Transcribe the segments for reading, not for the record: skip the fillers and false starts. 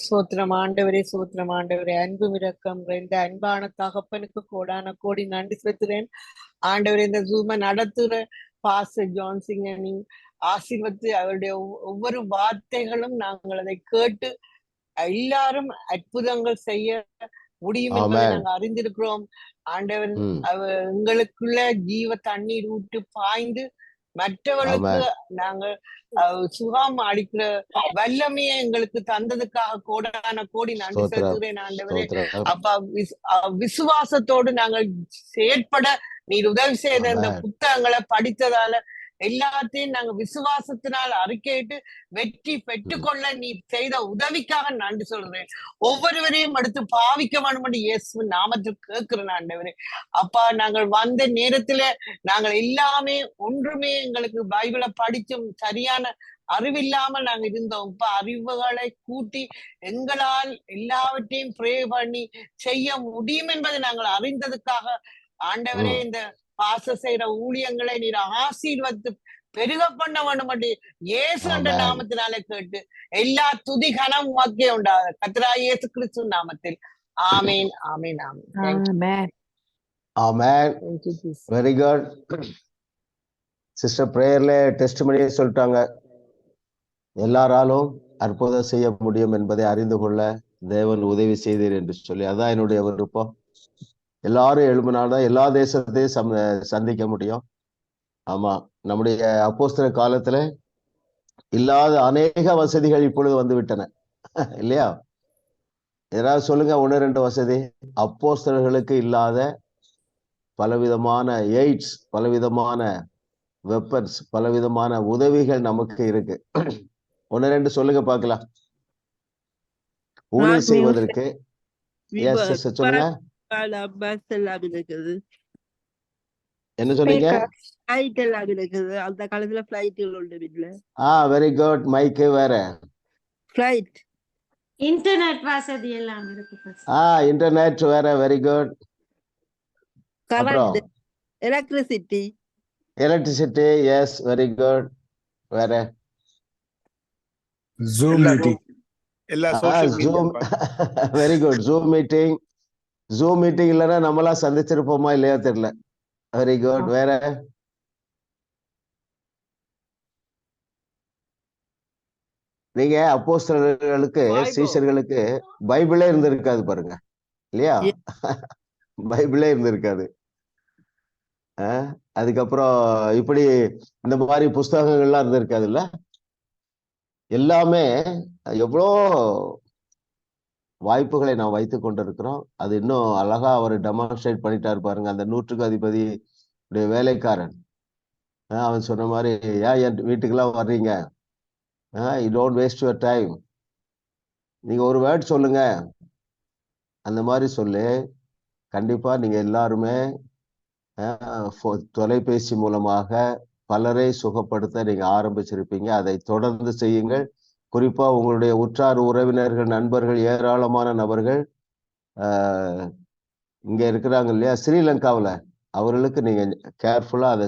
சோத்திரம் ஆண்டவரே, சோத்திரம் ஆண்டவரே. அன்பும் இரக்கம் இந்த அன்பான தகப்பனுக்கு கோடான கோடி நன்றி செலுத்துறேன் ஆண்டவரே. இந்த ஜூமை நடத்துற பாஸ்டர் ஜான்சிங் ஆசீர்வத்து அவருடைய ஒவ்வொரு வார்த்தைகளும் நாங்கள் அதை கேட்டு எல்லாரும் அற்புதங்கள் செய்ய முடியும் என்பதை நாங்கள் அறிந்திருக்கிறோம் ஆண்டவர். எங்களுக்குள்ள ஜீவ தண்ணீர் விட்டு பாய்ந்து மற்றவர்களுக்கு நாங்கள் சுகம் அளிக்கிற வல்லமையை எங்களுக்கு தந்ததுக்காக கோடான கோடி நன்றி செலுத்துகிறேன் ஆண்டவரே. அப்பா, விசுவாசத்தோடு நாங்கள் செயற்பட நீர் உதவி செய்த இந்த புத்தகங்களை படித்ததால எல்லாத்தையும் நாங்க விசுவாசத்தினால் அறிக்கையிட்டு வெற்றி பெற்றுக்கொள்ள நீ செய்த உதவிக்காக நன்றி சொல்றேன். ஒவ்வொருவரையும் அடுத்து பாவிக்க வேண்டும் என்று இயேசு நாமத்தில் கேட்கிறேன் ஆண்டவரே. அப்பா, நாங்கள் வந்த நேரத்துல நாங்கள் எல்லாமே ஒன்றுமே எங்களுக்கு பைபிளை படிச்சும் சரியான அறிவில்லாமல் நாங்க இருந்தோம். இப்ப அறிவுகளை கூட்டி எங்களால் எல்லாவற்றையும் ப்ரே பண்ணி செய்ய முடியும் என்பதை நாங்கள் அறிந்ததுக்காக ஆண்டவரே, இந்த பாச செய்யற ஊழியங்களை நீர் ஆசீர்வத்து பெருக பண்ண வேண்டும் என்று இயேசு என்ற நாமத்தினால கேட்டு எல்லா துதி கனம் உமக்கே உண்டாக கர்த்தராகிய இயேசு கிறிஸ்து நாமத்தில் ஆமேன், ஆமேன், ஆமேன். ஆமென். Very good sister. பிரேயர்ல டெஸ்டிமனியே சொல்லிட்டாங்க. எல்லாராலும் அற்புதம் செய்ய முடியும் என்பதை அறிந்து கொள்ள தேவன் உதவி செய்தீர் என்று சொல்லி, அதான் என்னுடைய விருப்பம். எல்லாரும் எழுப்பினால்தான் எல்லா தேசத்தையும் சந்திக்க முடியும். ஆமா, நம்முடைய அப்போஸ்தலர் காலத்துல இல்லாத அநேக வசதிகள் இப்பொழுது வந்து விட்டன இல்லையா? ஏதாவது சொல்லுங்க, 1-2 வசதி. அப்போஸ்தலர்களுக்கு இல்லாத பலவிதமான எய்ட்ஸ், பலவிதமான வெப்பன்ஸ், பலவிதமான உதவிகள் நமக்கு இருக்கு. 1-2 சொல்லுங்க பார்க்கலாம். ஊழியம் செய்வதற்கு. சொல்லுங்க. என்ன சொன்னீங்க? அந்த காலத்துல ஃளைட்கள் உண்டு வீட்ல. Very good. மைக் வேற. ஃளைட், இன்டர்நெட் வசதி எல்லாம் இருக்கு. இன்டர்நெட் வேற. Very good. Current, electricity. Yes, very good. வேற Zoom meeting. Zoom. Very good. Zoom meeting இல்லைன்னா நம்மளா சந்திச்சிருப்போமா இல்லையா தெரியல. Very good. வேற நீங்க அப்போஸ்தலர்களுக்கு, சீஷர்களுக்கு பைபிளே இருந்திருக்காது பாருங்க, இல்லையா? பைபிளே இருந்திருக்காது. அதுக்கப்புறம் இப்படி இந்த மாதிரி புஸ்தகங்கள்லாம் இருந்திருக்காது இல்ல. எல்லாமே எவ்வளோ வாய்ப்புகளை நான் வைத்துக் கொண்டிருக்கிறோம். அது இன்னும் அழகா அவர் டெமான்ஸ்ட்ரேட் பண்ணிட்டாரு பாருங்க. அந்த 100க்கு அதிபதி வேலைக்காரன் அவன் சொன்ன மாதிரி, என் வீட்டுக்கெல்லாம் வர்றீங்க, you don't waste your time, நீங்க ஒரு வேர்ட் சொல்லுங்க, அந்த மாதிரி சொல்லு. கண்டிப்பா நீங்க எல்லாருமே தொலைபேசி மூலமாக பலரை சுகப்படுத்த நீங்க ஆரம்பிச்சிருப்பீங்க. அதை தொடர்ந்து செய்யுங்கள். குறிப்பா உங்களுடைய உற்றார் உறவினர்கள், நண்பர்கள், ஏராளமான நபர்கள் இங்க இருக்கிறாங்க இல்லையா, ஸ்ரீலங்காவில், அவர்களுக்கு நீங்க கேர்ஃபுல்லா அதை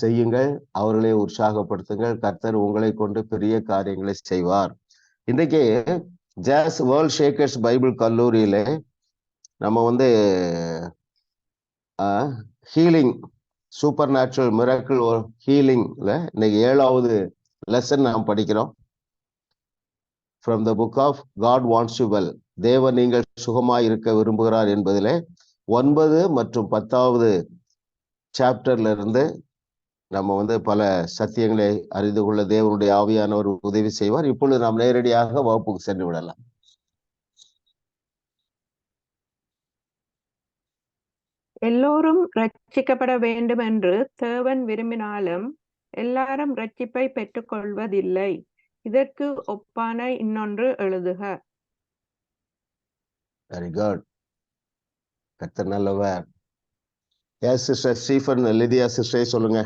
செய்யுங்கள். அவர்களை உற்சாகப்படுத்துங்கள். கர்த்தர் உங்களை கொண்டு பெரிய காரியங்களை செய்வார். இன்றைக்கு ஜாஸ் வேர்ல்ட் ஷேக்கர்ஸ் பைபிள் கல்லூரியில நம்ம ஹீலிங், சூப்பர் நேச்சுரல் மிராக்கிள் ஹீலிங்ல இன்னைக்கு 7வது லெசன் நாம் படிக்கிறோம். From the book of God wants you well, தேவன் நீங்கள் சுகமாய் இருக்க விரும்புகிறார் என்பதிலே 9 மற்றும் 10வது சாப்டர்ல இருந்து நம்ம பல சத்தியங்களை அறிந்து கொள்ள தேவனுடைய ஆவியானவர் உதவி செய்வார். இப்பொழுது நாம் நேரடியாக வகுப்புக்கு சென்று விடலாம். எல்லோரும் ரட்சிக்கப்பட வேண்டும் என்று தேவன் விரும்பினாலும் எல்லாரும் ரட்சிப்பை பெற்றுக்கொள்வதில்லை. இதற்கு ஒப்பான இன்னொன்று எழுதுக. Very good. கர்த்தர் நல்லவர். எஸ் சிஸ்டர் ஸ்டீஃபன், லிதியா சிஸ்டர் சொல்லுங்க.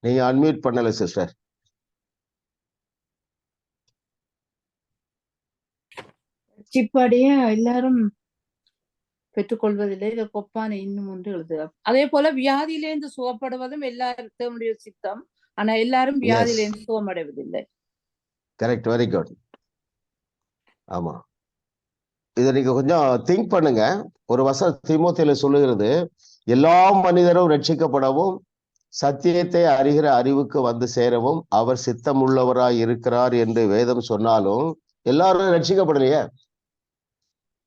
நீங்க அன்மியூட் பண்ணல சிஸ்டர். ரட்சிப்படைய எல்லாரும் பெற்றுக்கொள்வதில்லை. இதற்கு ஒப்பான இன்னும் ஒன்று எழுதுகிறார். அதே போல வியாதியிலிருந்து சுகப்படுவதும் எல்லாருடைய சித்தம். ஆனா எல்லாரும் எஸ், வியாதியிலிருந்து சுகமடைவதில்லை. Correct, very good. ஆமா, இதை நீங்க கொஞ்சம் திங்க் பண்ணுங்க. ஒரு வசனம் தீமோத்தேயுல சொல்லுகிறது, எல்லா மனிதரும் ரட்சிக்கப்படவும் சத்தியத்தை அறிகிற அறிவுக்கு வந்து சேரவும் அவர் சித்தமுள்ளவராய் இருக்கிறார் என்று வேதம் சொன்னாலும் எல்லாரும் ரட்சிக்கப்படலையே.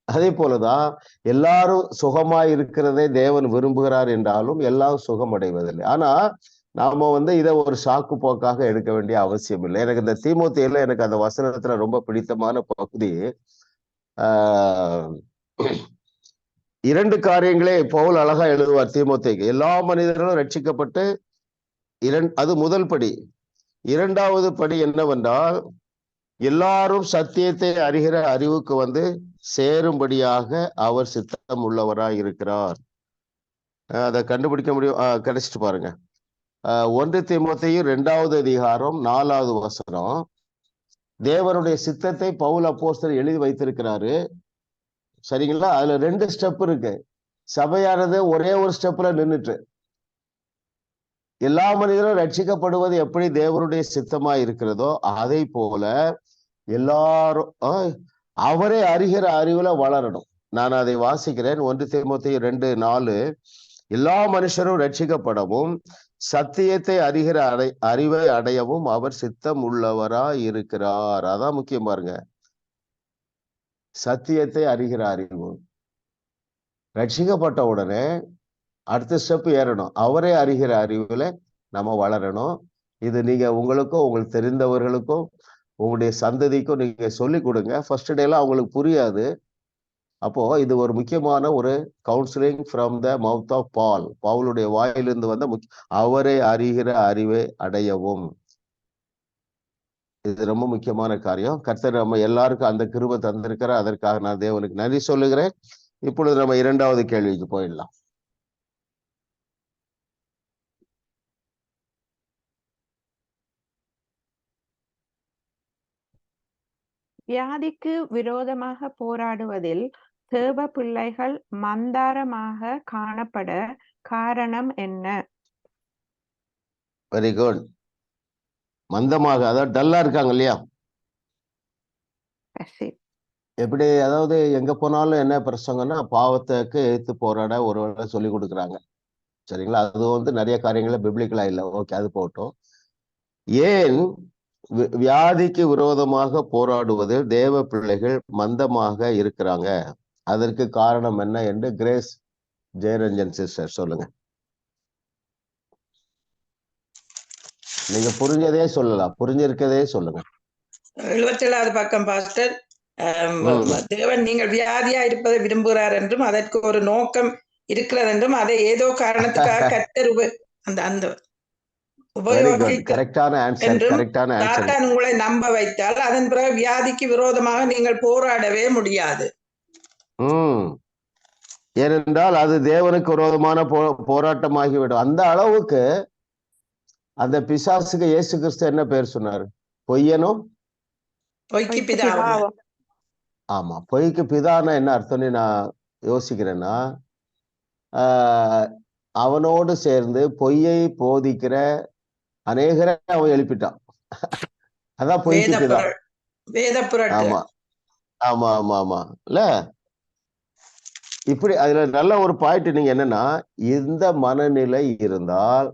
அதே போலதான் எல்லாரும் சுகமாய் இருக்கிறதை தேவன் விரும்புகிறார் என்றாலும் எல்லாரும் சுகமடைவதில்லை. ஆனா நாம இதை ஒரு சாக்கு போக்காக எடுக்க வேண்டிய அவசியம் இல்லை. எனக்கு இந்த தீமோத்தேயுல எனக்கு அந்த வசனத்துல ரொம்ப பிடித்தமான பகுதி, ஆஹ் 2 காரியங்களே பவுல் அழகா எழுதுவார் தீமோத்தேயுக்கு. எல்லா மனிதர்களும் ரட்சிக்கப்பட்டு அது முதல் படி. 2வது படி என்னவென்றால் எல்லாரும் சத்தியத்தை அறிகிற அறிவுக்கு சேரும்படியாக அவர் சித்தம் உள்ளவராய் இருக்கிறார். அதை கண்டுபிடிக்க முடியும். கிடைச்சிட்டு பாருங்க. 1 தீமோத்தேயு 2வது அதிகாரம் 4வது வசனம். தேவனுடைய சித்தத்தை பவுல் அப்போஸ்தலர் எழுதி வைத்திருக்கிறாரு. சரிங்களா? அதுல 2 ஸ்டெப் இருக்கு. சபையானது ஒரே ஒரு ஸ்டெப்ல நின்றுட்டு, எல்லா மனிதரும் ரட்சிக்கப்படுவது எப்படி தேவனுடைய சித்தமா இருக்கிறதோ அதை போல எல்லாரும் அவரை அறிகிற அறிவுல வளரணும். நான் அதை வாசிக்கிறேன். 1 தீமோத்தேயு 2:4. எல்லா மனுஷரும் ரட்சிக்கப்படவும் சத்தியத்தை அறிகிற அறிவை அடையவும் அவர் சித்தம் உள்ளவராய் இருக்கிறார். அதான் முக்கியம் பாருங்க. சத்தியத்தை அறிகிற அறிவு. ரட்சிக்கப்பட்ட உடனே அடுத்த ஸ்டெப் ஏறணும். அவரே அறிகிற அறிவுல நம்ம வளரணும். இது நீங்க உங்களுக்கும் உங்களுக்கு தெரிந்தவர்களுக்கும் உங்களுடைய சந்ததிக்கும் நீங்க சொல்லிக் கொடுங்க. ஃபர்ஸ்ட் டேலாம் அவங்களுக்கு புரியாது. அப்போ இது ஒரு முக்கியமான ஒரு counselling from the mouth of Paul. பவுலுடைய வாயிலிருந்து அவரை அறிகிற அறிவை அடையவும். இது ரொம்ப முக்கியமான காரியம். கர்த்தர் நம்ம எல்லாருக்கும் அந்த கிருபை தந்திருக்கிறார். அதற்காக நான் தேவனுக்கு நன்றி சொல்லுகிறேன். இப்பொழுது நம்ம 2வது கேள்விக்கு போயிடலாம். வியாதிக்கு விரோதமாக போராடுவதில் தேவ பிள்ளைகள் மந்தாரமாக காணப்பட காரணம் என்ன? Very good. மந்தமாக, அதாவது டல்லா இருக்காங்க இல்லையா? எப்படி? அதாவது எங்க போனாலும் என்ன பிரசங்கன்னா பாவத்துக்கு எதிர்த்து போராட ஒருவேளை சொல்லி கொடுக்குறாங்க. சரிங்களா? அது நிறைய காரியங்கள பிப்ளிக்கலா இல்லை. ஓகே, அது போட்டோம். ஏன் வியாதிக்கு விரோதமாக போராடுவது தேவ பிள்ளைகள் மந்தமாக இருக்கிறாங்க? அதற்கு காரணம் என்ன என்று கிரேஸ் ஜெயரஞ்சன் சிஸ்டர் சொல்லுங்க. நீங்க புரிஞ்சதே சொல்லலாம், புரிஞ்சிருக்கதே சொல்லுங்க. 77வது பக்கம் பாஸ்டர். தேவன் நீங்கள் வியாதியா இருப்பதை விரும்புகிறார் என்றும் அதற்கு ஒரு நோக்கம் இருக்கிறது என்றும் அதை ஏதோ காரணத்துக்காக கர்த்தர் அந்த சாத்தான் உங்களை நம்ப வைத்தால் அதன் பிறகு வியாதிக்கு விரோதமாக நீங்கள் போராடவே முடியாது. ஏனென்றால் அது தேவனுக்கு விரோதமான போராட்டமாகிவிடும். அந்த அளவுக்கு அந்த பிசாசுக்கு இயேசு கிறிஸ்து என்ன பேர் சொன்னாரு? பொய்யனும் பொய்க்கு பிதாவும். ஆமா, பொய்க்கு பிதான்னா என்ன அர்த்தம்னு நான் யோசிக்கிறேன்னா, அவனோடு சேர்ந்து பொய்யை போதிக்கிற அநேகரை அவன் எழுப்பிட்டான். அதான் பொய்க்கு பிதா. ஆமா ஆமா ஆமா ஆமா இல்ல. இப்படி அதுல நல்ல ஒரு பாயிண்ட் நீங்க என்னன்னா, இந்த மனநிலை இருந்தால்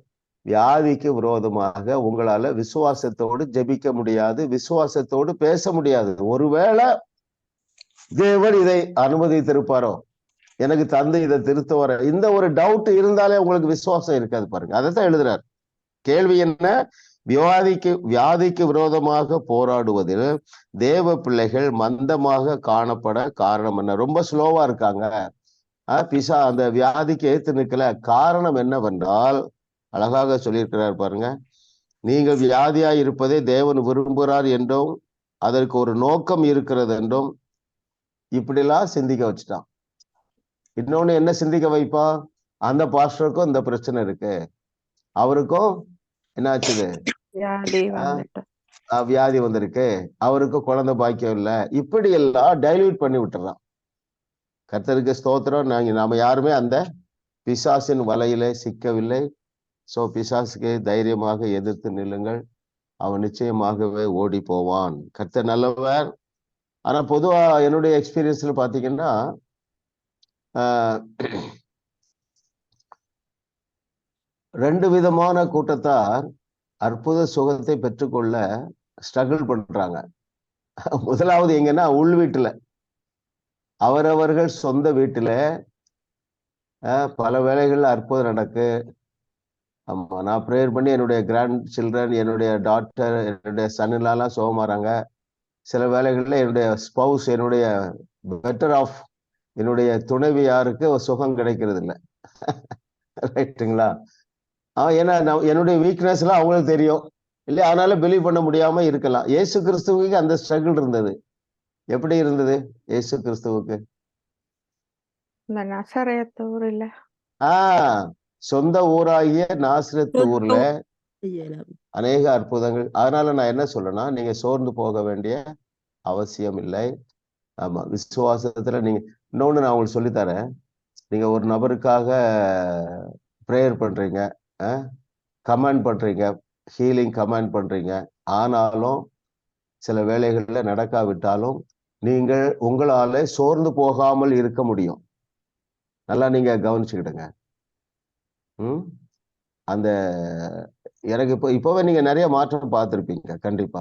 வியாதிக்கு விரோதமாக உங்களால விசுவாசத்தோடு ஜெபிக்க முடியாது, விசுவாசத்தோடு பேச முடியாது. ஒருவேளை தேவன் இதை அனுமதித்திருப்பாரோ, எனக்கு தந்து இதை திருத்த வர, இந்த ஒரு டவுட் இருந்தாலே உங்களுக்கு விசுவாசம் இருக்காது பாருங்க. அதைத்தான் எழுதுறாரு. கேள்வி என்ன? வியாதிக்கு விரோதமாக போராடுவதில் தேவ பிள்ளைகள் மந்தமாக காணப்பட காரணம் என்ன? ரொம்ப ஸ்லோவா இருக்காங்க. அந்த வியாதிக்கு ஏத்து நிற்கல. காரணம் என்னவென்றால் அழகாக சொல்லியிருக்கிறார் பாருங்க. நீங்கள் வியாதியா இருப்பதை தேவன் விரும்புகிறார் என்றும் அதற்கு ஒரு நோக்கம் இருக்கிறது என்றும் இப்படிலாம் சிந்திக்க வச்சுட்டான். இன்னொன்னு என்ன சிந்திக்க வைப்பா? அந்த பாஸ்டருக்கும் இந்த பிரச்சனை இருக்கு, அவருக்கும் என்னாச்சுது, வியாதி வந்திருக்கு, அவருக்கு குழந்தை பாக்கியம் இல்லை, இப்படி எல்லாம் டைல்யூட் பண்ணி விட்டுறான். கர்த்தருக்கு ஸ்தோத்திரம். நாம யாருமே அந்த பிசாசின் வலையிலே சிக்கவில்லை. சோ பிசாசுக்கு தைரியமாக எதிர்த்து நில்லுங்கள். அவன் நிச்சயமாகவே ஓடி போவான். கர்த்தர் நல்லவர். ஆனா பொதுவா என்னுடைய எக்ஸ்பீரியன்ஸ்ல பாத்தீங்கன்னா ரெண்டு விதமான கூட்டத்தார் அற்புத சுகத்தை பெற்றுக்கொள்ள ஸ்ட்ரகிள் பண்றாங்க. முதலாவது எங்கன்னா உள் வீட்டுல, அவரவர்கள் சொந்த வீட்டுல பல வேளைகள்ல அற்புதம் நடக்கு. ஆமா, நான் ப்ரேயர் பண்ணி என்னுடைய கிராண்ட் சில்ட்ரன், என்னுடைய டாட்டர், என்னுடைய சன்னிலாம் சுகமாறாங்க. சில வேளைகள்ல என்னுடைய ஸ்பவுஸ், என்னுடைய பெட்டர் ஆஃப் என்னுடைய துணைவியாருக்கு சுகம் கிடைக்கிறது இல்லை. ரைட்டுங்களா? ஏன்னா என்னுடைய வீக்னஸ் எல்லாம் அவங்களுக்கு தெரியும் இல்லையா? அதனால பிலீவ் பண்ண முடியாம இருக்கலாம். இயேசு கிறிஸ்துவுக்கு அந்த ஸ்ட்ரகிள் இருந்தது. எப்படி இருந்தது இயேசு கிறிஸ்துவுக்கு? இந்த நசரேத்து ஊர்ல சொந்த ஊராகிய நாசரேத்து ஊர்ல அநேக அற்புதங்கள். அதனால நான் என்ன சொல்றேன்னா, நீங்க சோர்ந்து போக வேண்டிய அவசியம் இல்லை. ஆமா, விசுவாசத்துல நீங்க இன்னொன்னு நான் உங்களுக்கு சொல்லித்தரேன். நீங்க ஒரு நபருக்காக ப்ரேயர் பண்றீங்க, கமெண்ட் பண்றீங்க, ஹீலிங் கமெண்ட் பண்றீங்க. ஆனாலும் சில வேளைகள்ல நடக்காவிட்டாலும் நீங்கள் உங்களால சோர்ந்து போகாமல் இருக்க முடியும். நல்லா நீங்க கவனிச்சுக்கிடுங்க. அந்த எனக்கு இப்பவே நீங்க நிறைய மாற்றம் பார்த்துருப்பீங்க. கண்டிப்பா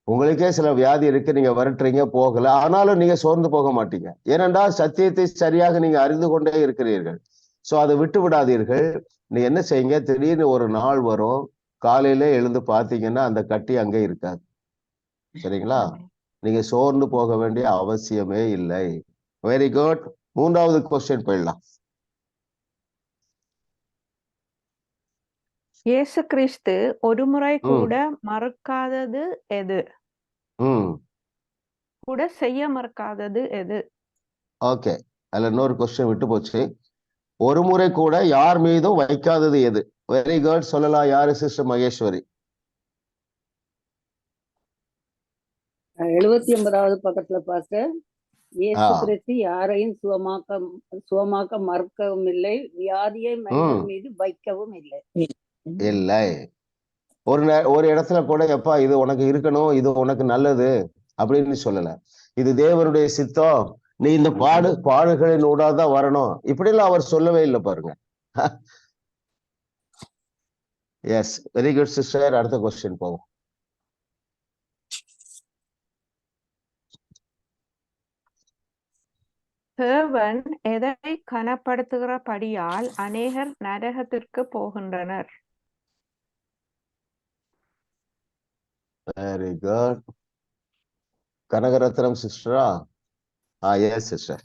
உங்களுக்கே சில வியாதி இருக்கு, நீங்க விரட்டுறீங்க, போகல. ஆனாலும் நீங்க சோர்ந்து போக மாட்டீங்க. ஏனென்றால் சத்தியத்தை சரியாக நீங்க அறிந்து கொண்டே இருக்கிறீர்கள். சோ அதை விட்டு விடாதீர்கள். நீ என்ன செய்யுங்க, திடீர்னு ஒரு நாள் வரும், காலையில எழுந்து பார்த்தீங்கன்னா அந்த கட்டி அங்கே இருக்காது. சரிங்களா? நீங்க சோர்ந்து போக வேண்டிய அவசியமே இல்லை. Very good. மூன்றாவது क्वेश्चन போயிடலாம். இயேசு கிறிஸ்து ஒரு முறை கூட மறுக்காதது எது? கூட செய்ய மறுக்காதது எது? ஓகே, அதுல இன்னொரு क्वेश्चन விட்டு போச்சு. ஒரு முறை கூட யார் மீதும் வைக்காதது எது? Very good. சொல்லலாம். யாரு? சிஸ்டர் மகேஸ்வரி. 79வது பக்கத்துல பாஸ்டர், இயேசு கிறிஸ்து யாரையும் சுகமாக்க மறுக்கவும் இல்லை, வியாதியை மனிதன் மீது வைக்கவும் இல்லை. இல்லை. ஒரு இடத்துல கூட எப்பா இது உனக்கு இருக்கணும், இது உனக்கு நல்லது அப்படின்னு சொல்லல. இது தேவனுடைய சித்தம், நீ இந்த பாடுகளின் ஊடாதான் வரணும், இப்படி எல்லாம் அவர் சொல்லவே இல்லை பாருங்க. Yes, very good sister. அடுத்த क्वेश्चन போவோம். தேவன் எதை கனப்படுத்துகிறபடியால் அநேகர் நரகத்திற்கு போகின்றனர்? Very good. கனகரத்னம் சிஸ்டரா? Yes sister.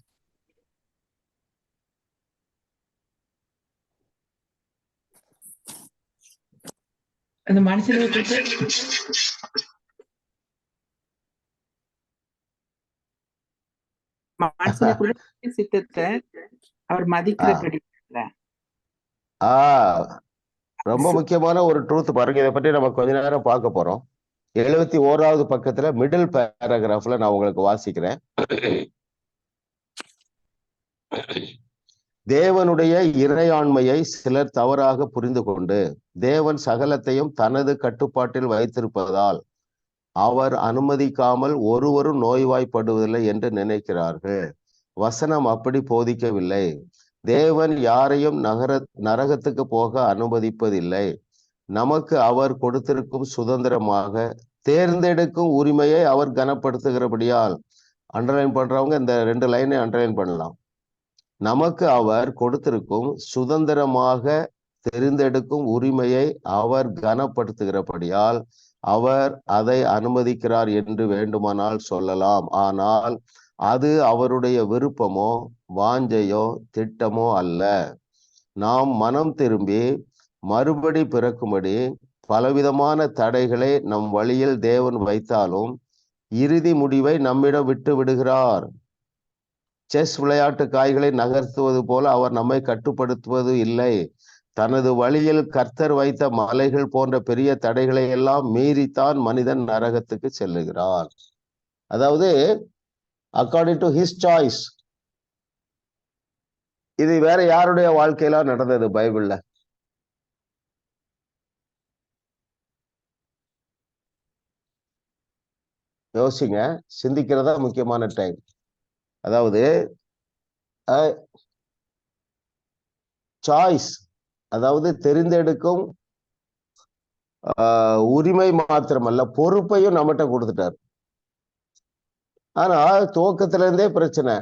அந்த மனுஷனுக்கு சித்தத்தை அவர் மதிக்கிறபடி. ரொம்ப முக்கியமான ஒரு ட்ரூத் பாருங்க. இதை பற்றி நம்ம கொஞ்ச நேரம் பார்க்க போறோம். 71வது பக்கத்துல மிடில் பேராகிராஃப்ல நான் உங்களுக்கு வாசிக்கிறேன். தேவனுடைய இறையாண்மையை சிலர் தவறாக புரிந்து கொண்டு தேவன் சகலத்தையும் தனது கட்டுப்பாட்டில் வைத்திருப்பதால் அவர் அனுமதிக்காமல் ஒருவரும் நோய்வாய்ப்படுவதில்லை என்று நினைக்கிறார்கள். வசனம் அப்படி போதிக்கவில்லை. தேவன் யாரையும் நரகத்துக்கு போக அனுமதிப்பதில்லை. நமக்கு அவர் கொடுத்திருக்கும் சுதந்திரமாக தேர்ந்தெடுக்கும் உரிமையை அவர் கனப்படுத்துகிறபடியால், அண்டர்லைன் பண்றவங்க இந்த 2 லைனை அண்டர்லைன் பண்ணலாம். நமக்கு அவர் கொடுத்திருக்கும் சுதந்திரமாக தேர்ந்தெடுக்கும் உரிமையை அவர் கனப்படுத்துகிறபடியால் அவர் அதை அனுமதிக்கிறார் என்று வேண்டுமானால் சொல்லலாம். ஆனால் அது அவருடைய விருப்பமோ வாஞ்சையோ திட்டமோ அல்ல. நாம் மனம் திரும்பி மறுபடி பிறக்கும்படி பலவிதமான தடைகளை நம் வழியில் தேவன் வைத்தாலும் இறுதி முடிவை நம்மிடம் விட்டு விடுகிறார். செஸ் விளையாட்டு காய்களை நகர்த்துவது போல அவர் நம்மை கட்டுப்படுத்துவது இல்லை. தனது வழியில் கர்த்தர் வைத்த மலைகள் போன்ற பெரிய தடைகளை எல்லாம் மீறித்தான் மனிதன் நரகத்துக்கு செல்லுகிறான். அதாவது அக்கார்டிங் டு ஹிஸ் சாய்ஸ், இது வேற யாருடைய வாழ்க்கையில நடந்தது பைபிள்ல? யோசிங்க, சிந்திக்கிறதா முக்கியமான டைம். அதாவது சாய்ஸ், அதாவது தெரிந்தெடுக்கும் உரிமை மாத்திரமல்ல, பொறுப்பையும் நம்மகிட்ட கொடுத்துட்டாரு. ஆனா துவக்கத்துல இருந்தே பிரச்சனை.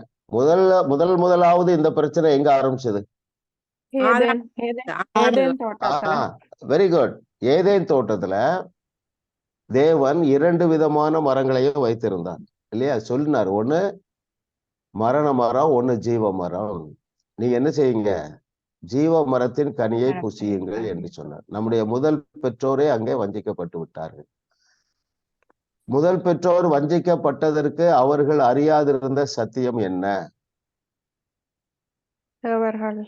முதலாவது இந்த பிரச்சனை எங்க ஆரம்பிச்சது? ஏதேன் தோட்டத்துல. Very good. ஏதேன் தோட்டத்துல தேவன் 2 விதமான மரங்களையும் வைத்திருந்தார் இல்லையா? சொல்லினார், ஒண்ணு மரண மரம், ஒண்ணு ஜீவ மரம். நீங்க என்ன செய்யுங்க? ஜீவ மரத்தின் கனியை புசியுங்கள் என்று சொன்னார். நம்முடைய முதல் பெற்றோரே அங்கே வஞ்சிக்கப்பட்டு விட்டார்கள். முதல் பெற்றோர் வஞ்சிக்கப்பட்டதற்கு அவர்கள் அறியாதிருந்த சத்தியம் என்ன? தேவர்கள்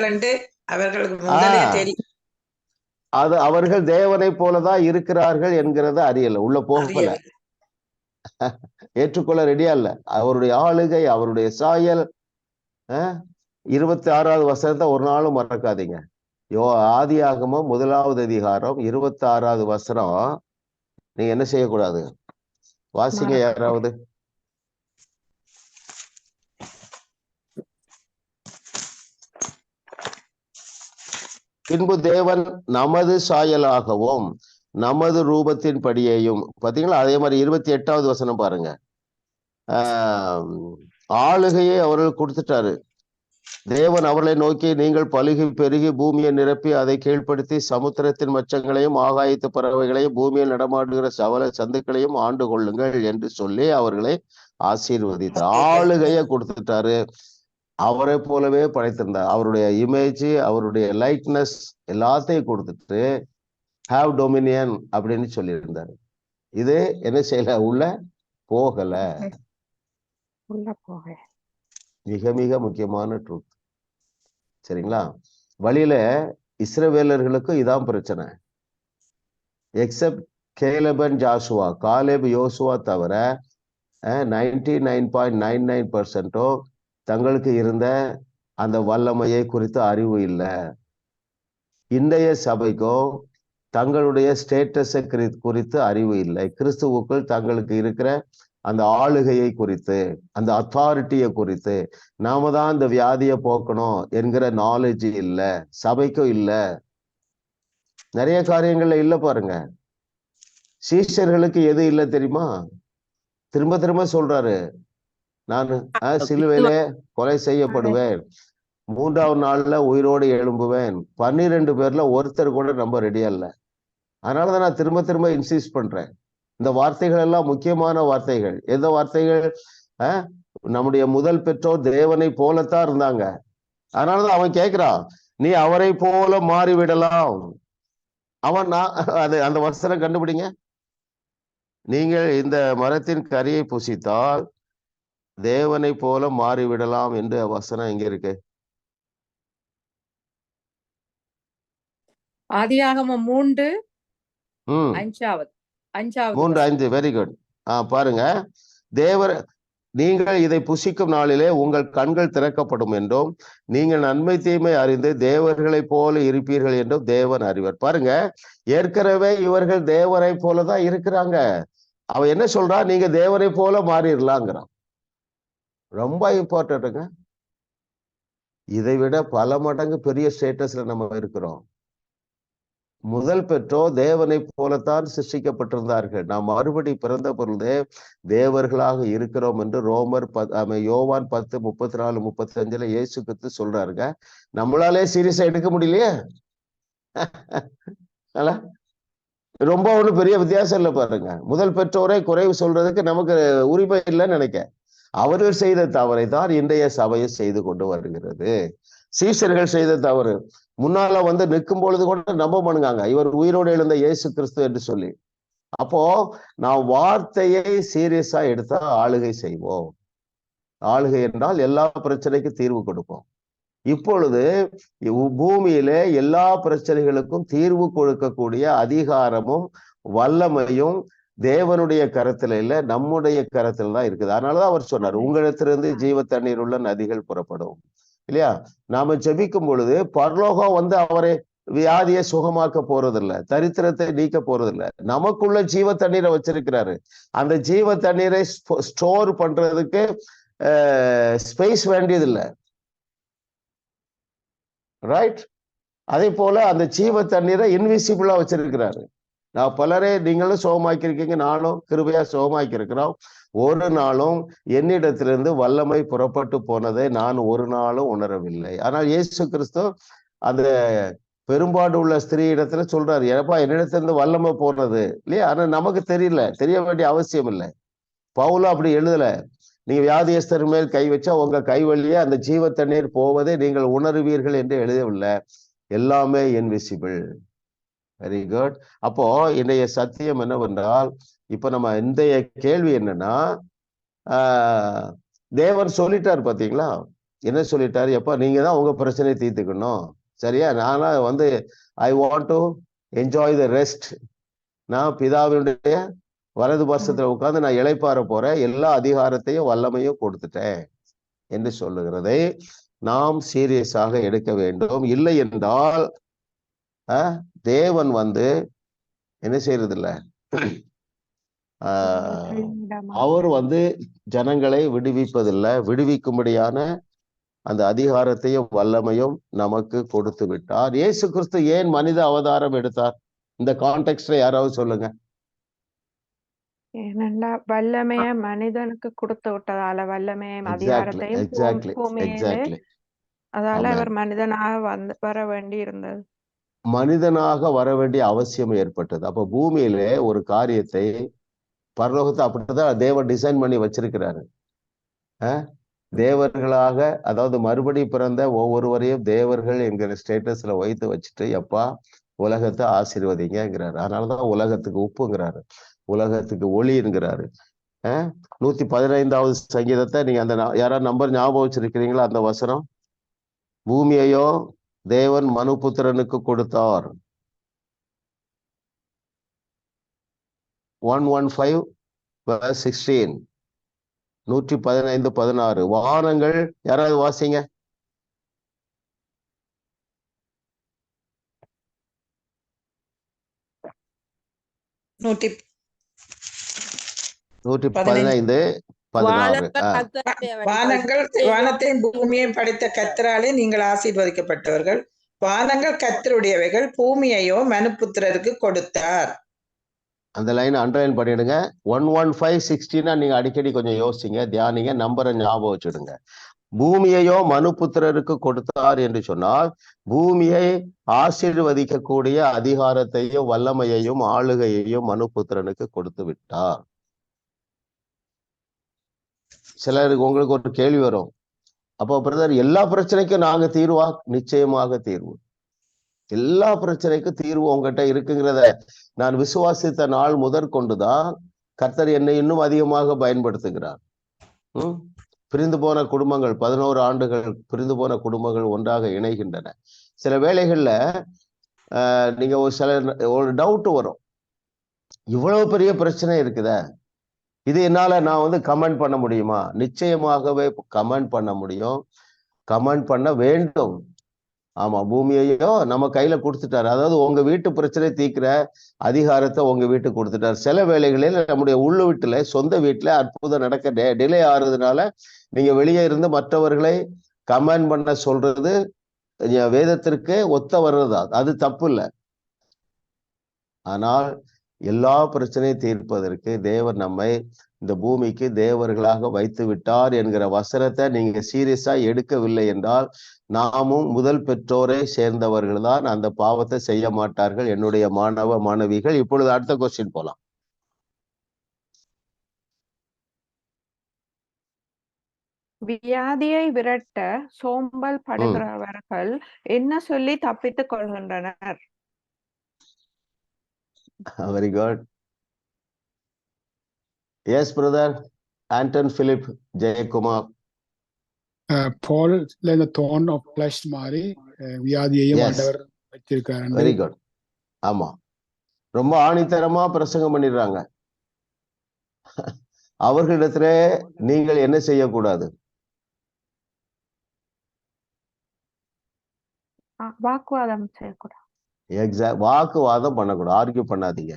என்று அவர்களுக்கு முதலே தெரியும். அது அவர்கள் தேவனை போலதான் இருக்கிறார்கள் என்கிறத அறியல, உள்ள போகல, ஏற்றுக்கொள்ள ரெடியா இல்ல. அவருடைய ஆளுகை, அவருடைய சாயல். 26வது வசனத்தை ஒரு நாளும் மறக்காதீங்க. ஆதியாகமம் 1வது அதிகாரம் 26வது வசனம். நீங்க என்ன செய்யக்கூடாது? வாசிங்க யாராவது. பின்பு தேவன் நமது சாயலாகவும் நமது ரூபத்தின் படியையும், பாத்தீங்களா? அதே மாதிரி 28வது வசனம் பாருங்க. ஆளுகையை அவர்கள் கொடுத்துட்டாரு. தேவன் அவர்களை நோக்கி, நீங்கள் பலுகி பெருகி பூமியை நிரப்பி அதை கீழ்ப்படுத்தி சமுத்திரத்தின் மச்சங்களையும் ஆகாயத்து பறவைகளையும் பூமியில் நடமாடுகிற சவல சந்துக்களையும் ஆண்டு கொள்ளுங்கள் என்று சொல்லி அவர்களை ஆசீர்வதித்தார். ஆளுகையை கொடுத்துட்டாரு. அவரை போலவே படைத்திருந்தார். அவருடைய இமேஜ், அவருடைய லைக்னஸ் எல்லாத்தையும் கொடுத்துட்டு ஹாவ் டொமினியன் அப்படின்னு சொல்லியிருந்தாரு. இது என்ன செய்யல? உள்ள போகல. மிக மிக முக்கியமான ட்ரூத். சரிங்களா? வழியில இஸ்ரவேலர்களுக்கும் இதான் பிரச்சனை. எக்ஸப்ட் கேலப் அண்ட் ஜாசுவா, காலேப் யோசுவா தவிர 99.99% தங்களுக்கு இருந்த அந்த வல்லமையை குறித்து அறிவு இல்லை. இன்றைய சபைக்கும் தங்களுடைய ஸ்டேட்டஸை குறித்து அறிவு இல்லை. கிறிஸ்துவுக்குள் தங்களுக்கு இருக்கிற அந்த ஆளுகையை குறித்து, அந்த அத்தாரிட்டியை குறித்து, நாம தான் இந்த வியாதியை போக்கணும் என்கிற நாலேஜ் இல்லை, சபைக்கும் இல்லை. நிறைய காரியங்கள்ல இல்லை. பாருங்க, சீஷர்களுக்கு எது இல்லை தெரியுமா? திரும்ப திரும்ப சொல்றாரு, நான் சிலுவையிலே கொலை செய்யப்படுவேன், 3வது நாள்ல உயிரோடு எழும்புவேன். 12 பேர்ல ஒருத்தர் கூட நம்ப ரெடியா இல்லை. அதனாலதான் நான் திரும்ப திரும்ப இன்சிஸ்ட் பண்றேன். இந்த வார்த்தைகள் எல்லாம் முக்கியமான வார்த்தைகள். எந்த வார்த்தைகள்? நம்முடைய முதல் பெற்றோர் தேவனை போலத்தான் இருந்தாங்க. அதனாலதான் அவன் கேட்கிறான், நீ அவரை போல மாறிவிடலாம். அவன் அந்த வசனம் கண்டுபிடிங்க. நீங்கள் இந்த மரத்தின் கனியை புசித்தால் தேவனை போல மாறிவிடலாம் என்று வசனம் எங்க இருக்கு? ஆதியாகமம் 3:5. 3:5. Very good. பாருங்க, நீங்கள் இதை புசிக்கும் நாளிலே உங்கள் கண்கள் திறக்கப்படும் என்றும் நீங்கள் நன்மை தீமை அறிந்து தேவர்களை போல இருப்பீர்கள் என்றும் தேவன் அறிவர். பாருங்க, ஏற்கனவே இவர்கள் தேவரை போலதான் இருக்கிறாங்க. அவன் என்ன சொல்றான்? நீங்க தேவரை போல மாறிடலாங்கிறான். ரொம்ப இம்பார்ட்டன்ட்டுங்க. இதை விட பல மடங்கு பெரிய ஸ்டேட்டஸ்ல நம்ம இருக்கிறோம். முதல் பெற்றோர் தேவனை போலத்தான் சிருஷ்டிக்கப்பட்டிருந்தார்கள். நாம் மறுபடி பிறந்த பொழுதே தேவர்களாக இருக்கிறோம் என்று யோவான் 10:34-35 இயேசு கிறிஸ்து சொல்றாருங்க. நம்மளாலே சீரியஸா எடுக்க முடியலையே. ரொம்ப ஒன்றும் பெரிய வித்தியாசம் இல்லை. பாருங்க, முதல் பெற்றோரை குறைவு சொல்றதுக்கு நமக்கு உரிமை இல்லைன்னு நினைக்க. அவர்கள் செய்த தவறை தான் இன்றைய சபையை செய்து கொண்டு வருகிறது. சீஷர்கள் செய்த தவறு. முன்னால நிற்கும் பொழுது கூட நம்ப பண்ணுங்க, இவர் உயிரோடு எழுந்த இயேசு கிறிஸ்து என்று சொல்லி. அப்போ நான் வார்த்தையை சீரியஸா எடுத்தா ஆளுகை செய்வோம். ஆளுகை என்றால் எல்லா பிரச்சனைக்கும் தீர்வு கொடுப்போம். இப்பொழுது பூமியிலே எல்லா பிரச்சனைகளுக்கும் தீர்வு கொடுக்கக்கூடிய அதிகாரமும் வல்லமையும் தேவனுடைய கரத்துல இல்ல, நம்முடைய கரத்துல தான் இருக்குது. அதனாலதான் அவர் சொன்னார், உங்களிடத்திலிருந்து ஜீவ தண்ணீர் உள்ள நதிகள் புறப்படும். இல்லையா? நாம ஜெபிக்கும் பொழுது பரலோகம் வந்து அவரை வியாதியை சுகமாக்க போறதில்ல, தரித்திரத்தை நீக்க போறதில்ல. நமக்குள்ள ஜீவ தண்ணீரை வச்சிருக்கிறாரு. அந்த ஜீவ தண்ணீரை ஸ்டோர் பண்றதுக்கு ஸ்பேஸ் வேண்டியது இல்லை. ரைட்? அதே போல அந்த ஜீவ தண்ணீரை இன்விசிபிளா வச்சிருக்கிறாரு. நான் பலரே நீங்களும் சுகமாக்கிருக்கீங்க, நானும் கிருபையா சுகமாக்கி இருக்கிறோம். ஒரு நாளும் என்னிடத்திலிருந்து வல்லமை புறப்பட்டு போனதை நான் ஒரு நாளும் உணரவில்லை. ஆனால் இயேசு கிறிஸ்து அந்த பெரும்பாடு உள்ள ஸ்திரீ இடத்துல சொல்றாரு, ஏப்பா என்னிடத்திலிருந்து வல்லமை போனது இல்லையா? ஆனா நமக்கு தெரியல, தெரிய வேண்டிய அவசியம் இல்லை. பவுலும் அப்படி எழுதல. நீங்க வியாதியஸ்தர் மேல் கை வச்சா உங்க கை வழியே அந்த ஜீவ தண்ணீர் போவதை நீங்கள் உணர்வீர்கள் என்று எழுதவில்லை. எல்லாமே இன்விசிபிள். Very good. அப்போ இன்றைய சத்தியம் என்னவென்றால், இப்ப நம்ம இந்த கேள்வி என்னன்னா, தேவன் சொல்லிட்டாரு பாத்தீங்களா? என்ன சொல்லிட்டாரு? எப்ப நீங்க தான் உங்க பிரச்சனையை தீர்த்துக்கணும், சரியா? நானா வந்து I want to enjoy the rest. நான் பிதாவினுடைய வலது பார்சத்துல உட்கார்ந்து நான் இளைப்பாற போறேன், எல்லா அதிகாரத்தையும் வல்லமையும் கொடுத்துட்டேன் என்று சொல்லுகிறதை நாம் சீரியஸாக எடுக்க வேண்டும். இல்லை என்றால் தேவன் வந்து என்ன செய்யறது இல்ல, அவர் வந்து ஜனங்களை விடுவிப்பதில்லை. விடுவிக்கும்படியான அந்த அதிகாரத்தையும் வல்லமையும் நமக்கு கொடுத்து விட்டார். இயேசு கிறிஸ்து ஏன் மனித அவதாரம் எடுத்தார்? இந்த கான்டெக்ஸ்ட்ல யாராவது சொல்லுங்க. ஏனென்றா வல்லமைய மனிதனுக்கு கொடுத்து விட்டதால, வல்லமையும் அதிகாரத்தையும் பூமியிலே, அதால அவர் மனிதனாக வர வேண்டி இருந்தது. மனிதனாக வர வேண்டிய அவசியம் ஏற்பட்டது. அப்ப பூமியிலே ஒரு காரியத்தை, பரலோகத்தை அப்படிதான் தேவன் டிசைன் பண்ணி வச்சிருக்கிறாரு. தேவர்களாக, அதாவது மறுபடி பிறந்த ஒவ்வொருவரையும் தேவர்கள் என்கிற ஸ்டேட்டஸ்ல வைத்து வச்சுட்டு, எப்பா உலகத்தை ஆசீர்வதிங்கிறாரு. அதனாலதான் உலகத்துக்கு உப்புங்கிறாரு, உலகத்துக்கு ஒளிங்கிறாரு. 115வது சங்கீதத்தை நீங்க அந்த யாராவது நம்பர் ஞாபகம் வச்சிருக்கிறீங்களா? அந்த வசனம், பூமியையோ தேவன் மனுபுத்திரனுக்கு கொடுத்தார். 115:16. 115:16. வானங்கள், யாராவது வாசிங்க. வானத்தையும் பூமியையும் படைத்த கர்த்தராலே நீங்கள் ஆசீர்வதிக்கப்பட்டவர்கள். வானங்கள் கர்த்தருடையவைகள், பூமியையோ மனுபுத்திரருக்கு கொடுத்தார். அந்த லைன் அண்டர்லைன் பண்ணிடுங்க. 115:16 நீங்க அடிக்கடி கொஞ்சம் யோசிங்க, தியானிங்க, நம்பரை ஞாபகம் வச்சுடுங்க. பூமியையோ மனுபுத்திரருக்கு கொடுத்தார் என்று சொன்னால், பூமியை ஆசீர்வதிக்கக்கூடிய அதிகாரத்தையும் வல்லமையையும் ஆளுகையையும் மனுபுத்திரனுக்கு கொடுத்து விட்டார். சிலருக்கு உங்களுக்கு ஒரு கேள்வி வரும், அப்போ பிரதர் எல்லா பிரச்சனைக்கும் நாங்க தீர்வா? நிச்சயமாக தீர்வு. எல்லா பிரச்சனைக்கும் தீர்வு உங்ககிட்ட இருக்குங்கிறத நான் விசுவாசித்த நாள் முதற்கொண்டுதான் கர்த்தர் என்னை இன்னும் அதிகமாக பயன்படுத்துகிறார். பிரிந்து போன குடும்பங்கள், 11 ஆண்டுகள் பிரிந்து போன குடும்பங்கள் ஒன்றாக இணைகின்றன. சில வேளைகள்ல நீங்க ஒரு டவுட் வரும், இவ்வளவு பெரிய பிரச்சனை இருக்குதா, இது என்னால நான் வந்து கமெண்ட் பண்ண முடியுமா? நிச்சயமாகவே கமெண்ட் பண்ண முடியும், கமெண்ட் பண்ண வேண்டும். ஆமா, பூமியையோ நம்ம கையில கொடுத்துட்டாரு. அதாவது உங்க வீட்டு பிரச்சனை தீர்க்கிற அதிகாரத்தை உங்க வீட்டுக்கு கொடுத்துட்டாரு. சில வேளைகளில் நம்முடைய உள்ளு வீட்டுல, சொந்த வீட்டுல அற்புதம் நடக்க டிலே ஆறுறதுனால நீங்க வெளியே இருந்து மற்றவர்களை கமெண்ட் பண்ண சொல்றது வேதத்திற்கு ஒத்த வர்றதா, அது தப்பு இல்லை. ஆனால் எல்லா பிரச்சனையும் தீர்ப்பதற்கு தேவன் நம்மை இந்த பூமிக்கு தேவர்களாக வைத்து விட்டார் என்கிற வசனத்தை நீங்க சீரியஸா எடுக்கவில்லை என்றால், நாமும் முதல் பெற்றோரை சேர்ந்தவர்கள் தான் அந்த பாவத்தை செய்ய மாட்டார்கள். என்னுடைய மாணவ மாணவிகள், இப்பொழுது அடுத்த கொஸ்டின் போலாம். வியாதியை விரட்ட சோம்பல் படுகிறவர்கள் என்ன சொல்லி தப்பித்துக் கொள்கின்றனர்? Very good. Yes, brother. Anton Philip Jayakumar. Paul like the thorn of flesh மாதிரி வியாதியையும் ஆண்டவர் வச்சிருக்காரு. Very good. ஆமா, ரொம்ப ஆணித்தரமா பிரசங்கம் பண்ணிடுறாங்க. அவர்களிடத்திலே நீங்கள் என்ன செய்யக்கூடாது? வாக்குவாதம் செய்யக்கூடாது. வாக்குவாதம் பண்ணக்கூடாது, ஆர்கியூ பண்ணாதீங்க,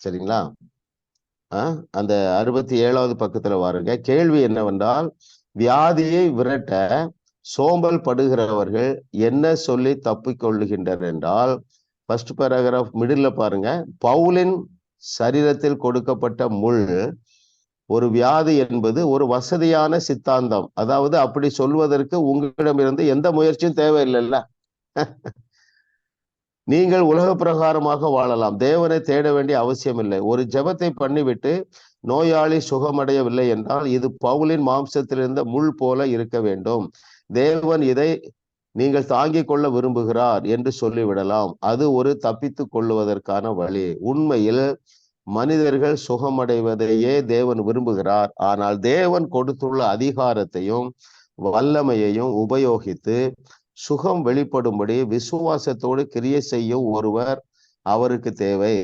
சரிங்களா? அந்த 67வது பக்கத்துல வாருங்க. கேள்வி என்னவென்றால், வியாதியை விரட்ட சோம்பல் படுகிறவர்கள் என்ன சொல்லி தப்பிக்கொள்ளுகின்றனர் என்றால், ஃபர்ஸ்ட் பேராகிராஃப் மிடில் பாருங்க. பவுலின் சரீரத்தில் கொடுக்கப்பட்ட முள் ஒரு வியாதி என்பது ஒரு வசதியான சித்தாந்தம். அதாவது அப்படி சொல்வதற்கு உங்களிடமிருந்து எந்த முயற்சியும் தேவையில்லைல்ல. நீங்கள் உலக பிரகாரமாக வாழலாம், தேவனை தேட வேண்டிய அவசியம் இல்லை. ஒரு ஜெபத்தை பண்ணிவிட்டு நோயாளி சுகமடையவில்லை என்றால் இது பவுலின் மாம்சத்திலிருந்த முள் போல இருக்க வேண்டும். தேவன் இதை நீங்கள் தாங்கிக் கொள்ள விரும்புகிறார் என்று சொல்லிவிடலாம். அது ஒரு தப்பித்து கொள்ளுவதற்கான வழி. உண்மையில் மனிதர்கள் சுகமடைவதையே தேவன் விரும்புகிறார். ஆனால் தேவன் கொடுத்துள்ள அதிகாரத்தையும் வல்லமையையும் உபயோகித்து சுகம் வெளிப்படும்படி விசுவாசத்தோடு கிரியை செய்யும் ஒருவர் அவருக்கு தேவை.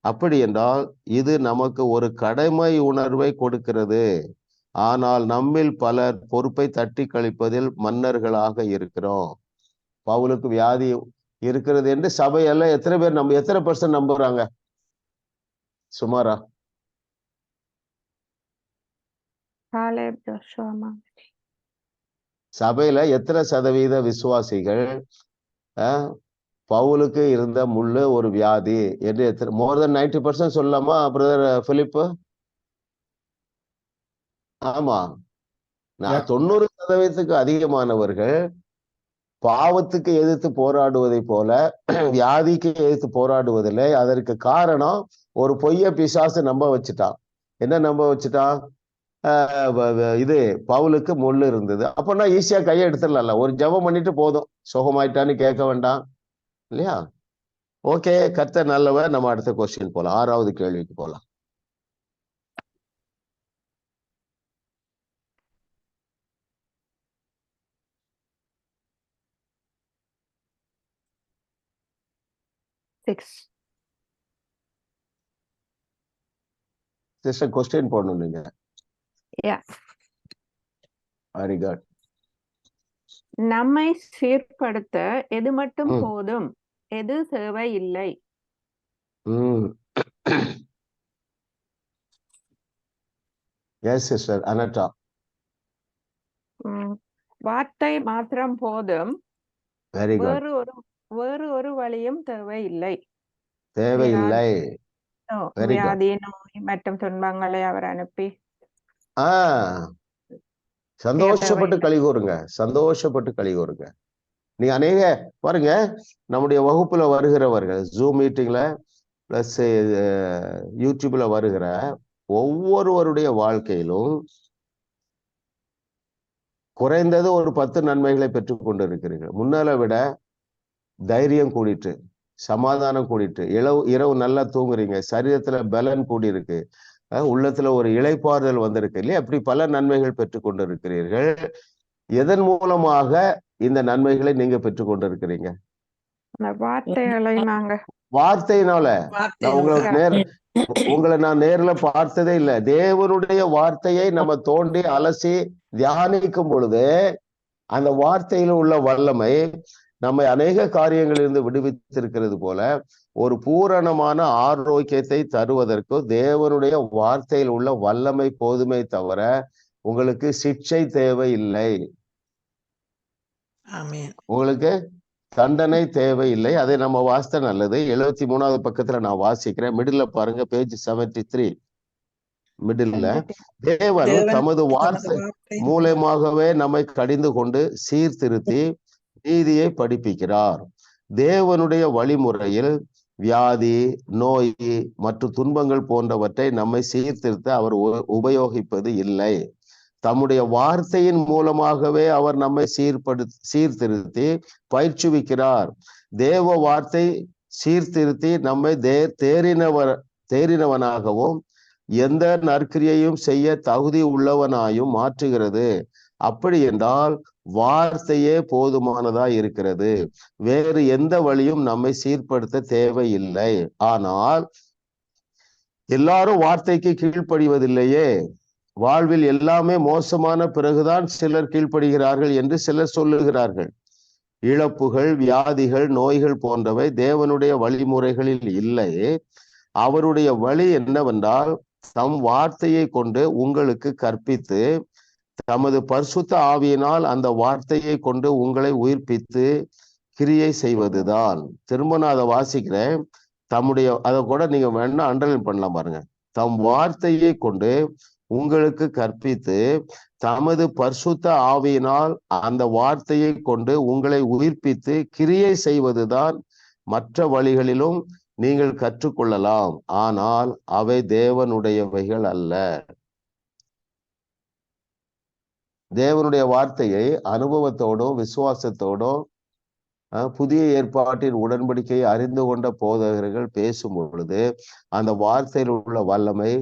அப்படி என்றால் இது நமக்கு ஒரு கடமை உணர்வை கொடுக்கிறது. ஆனால் நம்மில் பலர் பொறுப்பை தட்டி கழிப்பதில் மன்னர்களாக இருக்கிறோம். பவுலுக்கு வியாதி இருக்கிறது என்று சபையெல்லாம் எத்தனை பேர் எத்தனை % நம்புறாங்க? சுமாரா சபையில எத்தனை சதவீத விசுவாசிகள் பவுலுக்கு இருந்த முள்ளு ஒரு வியாதி என்று மோர் தென் 90% சொல்லலாமா பிரதர் பிலிப்பு? ஆமா, 90% அதிகமானவர்கள் பாவத்துக்கு எதிர்த்து போராடுவதை போல வியாதிக்கு எதிர்த்து போராடுவதில்லை. அதற்கு காரணம் ஒரு பொய்ய பிசாசு நம்ப வச்சுட்டான். என்ன நம்ப வச்சுட்டான்? இது பவுலுக்கு முள்ளு இருந்தது. அப்பன்னா ஈஸியா கையை எடுத்துடலாம்ல, ஒரு ஜெபம் பண்ணிட்டு போதும், சுகமாயிட்டான்னு கேட்க வேண்டாம் இல்லையா? ஓகே, கர்த்தர் நல்லவர். நம்ம அடுத்த கொஸ்டின் போலாம், 6வது கேள்விக்கு போலாம். சிஸ்டர் கொஸ்டின் போடணும் நீங்க. Very good. நம்மை சீர்படுத்த எது மட்டும் போதும், எது தேவை இல்லை? எஸ் சிஸ்டர் அனட்டா. வார்த்தை மாத்திரம் போதும், வெரி குட். வேறு ஒரு வழியும் தேவையில்லை. தேவையில்லை. வியாதி, நோய் மற்றும் துன்பங்களை அவர் அனுப்பி சந்தோஷப்பட்டு களி கூறுங்க, சந்தோஷப்பட்டு களி கூறுங்க. நீங்க அநேக பாருங்க, நம்முடைய வகுப்புல வருகிறவர்கள், ஜூம் மீட்டிங்ல பிளஸ் யூடியூப்ல வருகிற ஒவ்வொருவருடைய வாழ்க்கையிலும் குறைந்தது ஒரு 10 நன்மைகளை பெற்றுக் கொண்டு இருக்கிறீர்கள். முன்னால விட தைரியம் கூடிட்டு, சமாதானம் கூடிட்டு, இரவு நல்லா தூங்குறீங்க, சரீரத்துல பலன் கூடி இருக்கு, உள்ளத்துல ஒரு இளைப்பாறுதல் வந்திருக்கு இல்லையா? அப்படி பல நன்மைகள் பெற்றுக் கொண்டு இருக்கிறீர்கள். எதன் மூலமாக இந்த நன்மைகளை நீங்க பெற்றுக் கொண்டு இருக்கிறீங்க? வார்த்தையினால. உங்களை நான் நேர்ல பார்த்ததே இல்லை. தேவனுடைய வார்த்தையை நம்ம தோண்டி அலசி தியானிக்கும் பொழுது அந்த வார்த்தையில உள்ள வல்லமை நம்மை அநேக காரியங்களிலிருந்து விடுவித்திருக்கிறது போல ஒரு பூரணமான ஆரோக்கியத்தை தருவதற்கு தேவனுடைய வார்த்தையில் உள்ள வல்லமை போதுமே தவிர உங்களுக்கு சிக்ஷை தேவையில்லை, உங்களுக்கு தண்டனை தேவையில்லை. அதை நம்ம வாசித்த நல்லது. 73வது பக்கத்துல நான் வாசிக்கிறேன். மிடில்ல பாருங்க, பேஜ் 73 மிடில்ல. தேவன் தமது வார்த்தை மூலமாகவே நம்மை கடிந்து கொண்டு சீர்திருத்தி நீதியை படிப்பிக்கிறார். தேவனுடைய வழிமுறையில் வியாதி, நோய் மற்றும் துன்பங்கள் போன்றவற்றை நம்மை சீர்திருத்த அவர் உபயோகிப்பது இல்லை. தம்முடைய வார்த்தையின் மூலமாகவே அவர் நம்மை சீர்திருத்தி பயிற்சிவிக்கிறார். தேவ வார்த்தை சீர்திருத்தி நம்மை தேறினவனாகவும் எந்த நற்கிரியையும் செய்ய தகுதி உள்ளவனாயும் மாற்றுகிறது. அப்படி என்றால் வார்த்தையே போதுமானதா இருக்கிறது. வேறு எந்த வழியும் நம்மை சீர்படுத்த தேவையில்லை. ஆனால் எல்லாரும் வார்த்தைக்கு கீழ்ப்படிவதில்லையே, வாழ்வில் எல்லாமே மோசமான பிறகுதான் சிலர் கீழ்ப்படுகிறார்கள் என்று சிலர் சொல்லுகிறார்கள். இழப்புகள், வியாதிகள், நோய்கள் போன்றவை தேவனுடைய வழிமுறைகளில் இல்லை. அவருடைய வழி என்னவென்றால், தம் வார்த்தையை கொண்டு உங்களுக்கு கற்பித்து, தமது பரிசுத்த ஆவியினால் அந்த வார்த்தையை கொண்டு உங்களை உயிர்ப்பித்து கிரியை செய்வதுதான். திரும்ப நான் அதை வாசிக்கிறேன். அதை கூட நீங்க வேணா அண்டர்லைன் பண்ணலாம் பாருங்க. தம் வார்த்தையை கொண்டு உங்களுக்கு கற்பித்து, தமது பரிசுத்த ஆவியினால் அந்த வார்த்தையை கொண்டு உங்களை உயிர்ப்பித்து கிரியை செய்வதுதான். மற்ற வழிகளிலும் நீங்கள் கற்றுக்கொள்ளலாம், ஆனால் அவை தேவனுடையவைகள் அல்ல. தேவனுடைய வார்த்தையை அனுபவத்தோடும் விசுவாசத்தோடும் புதிய ஏற்பாட்டின் உடன்படிக்கையை அறிந்து கொண்ட போதகர்கள் பேசும் பொழுது அந்த வார்த்தையில் உள்ள வல்லமை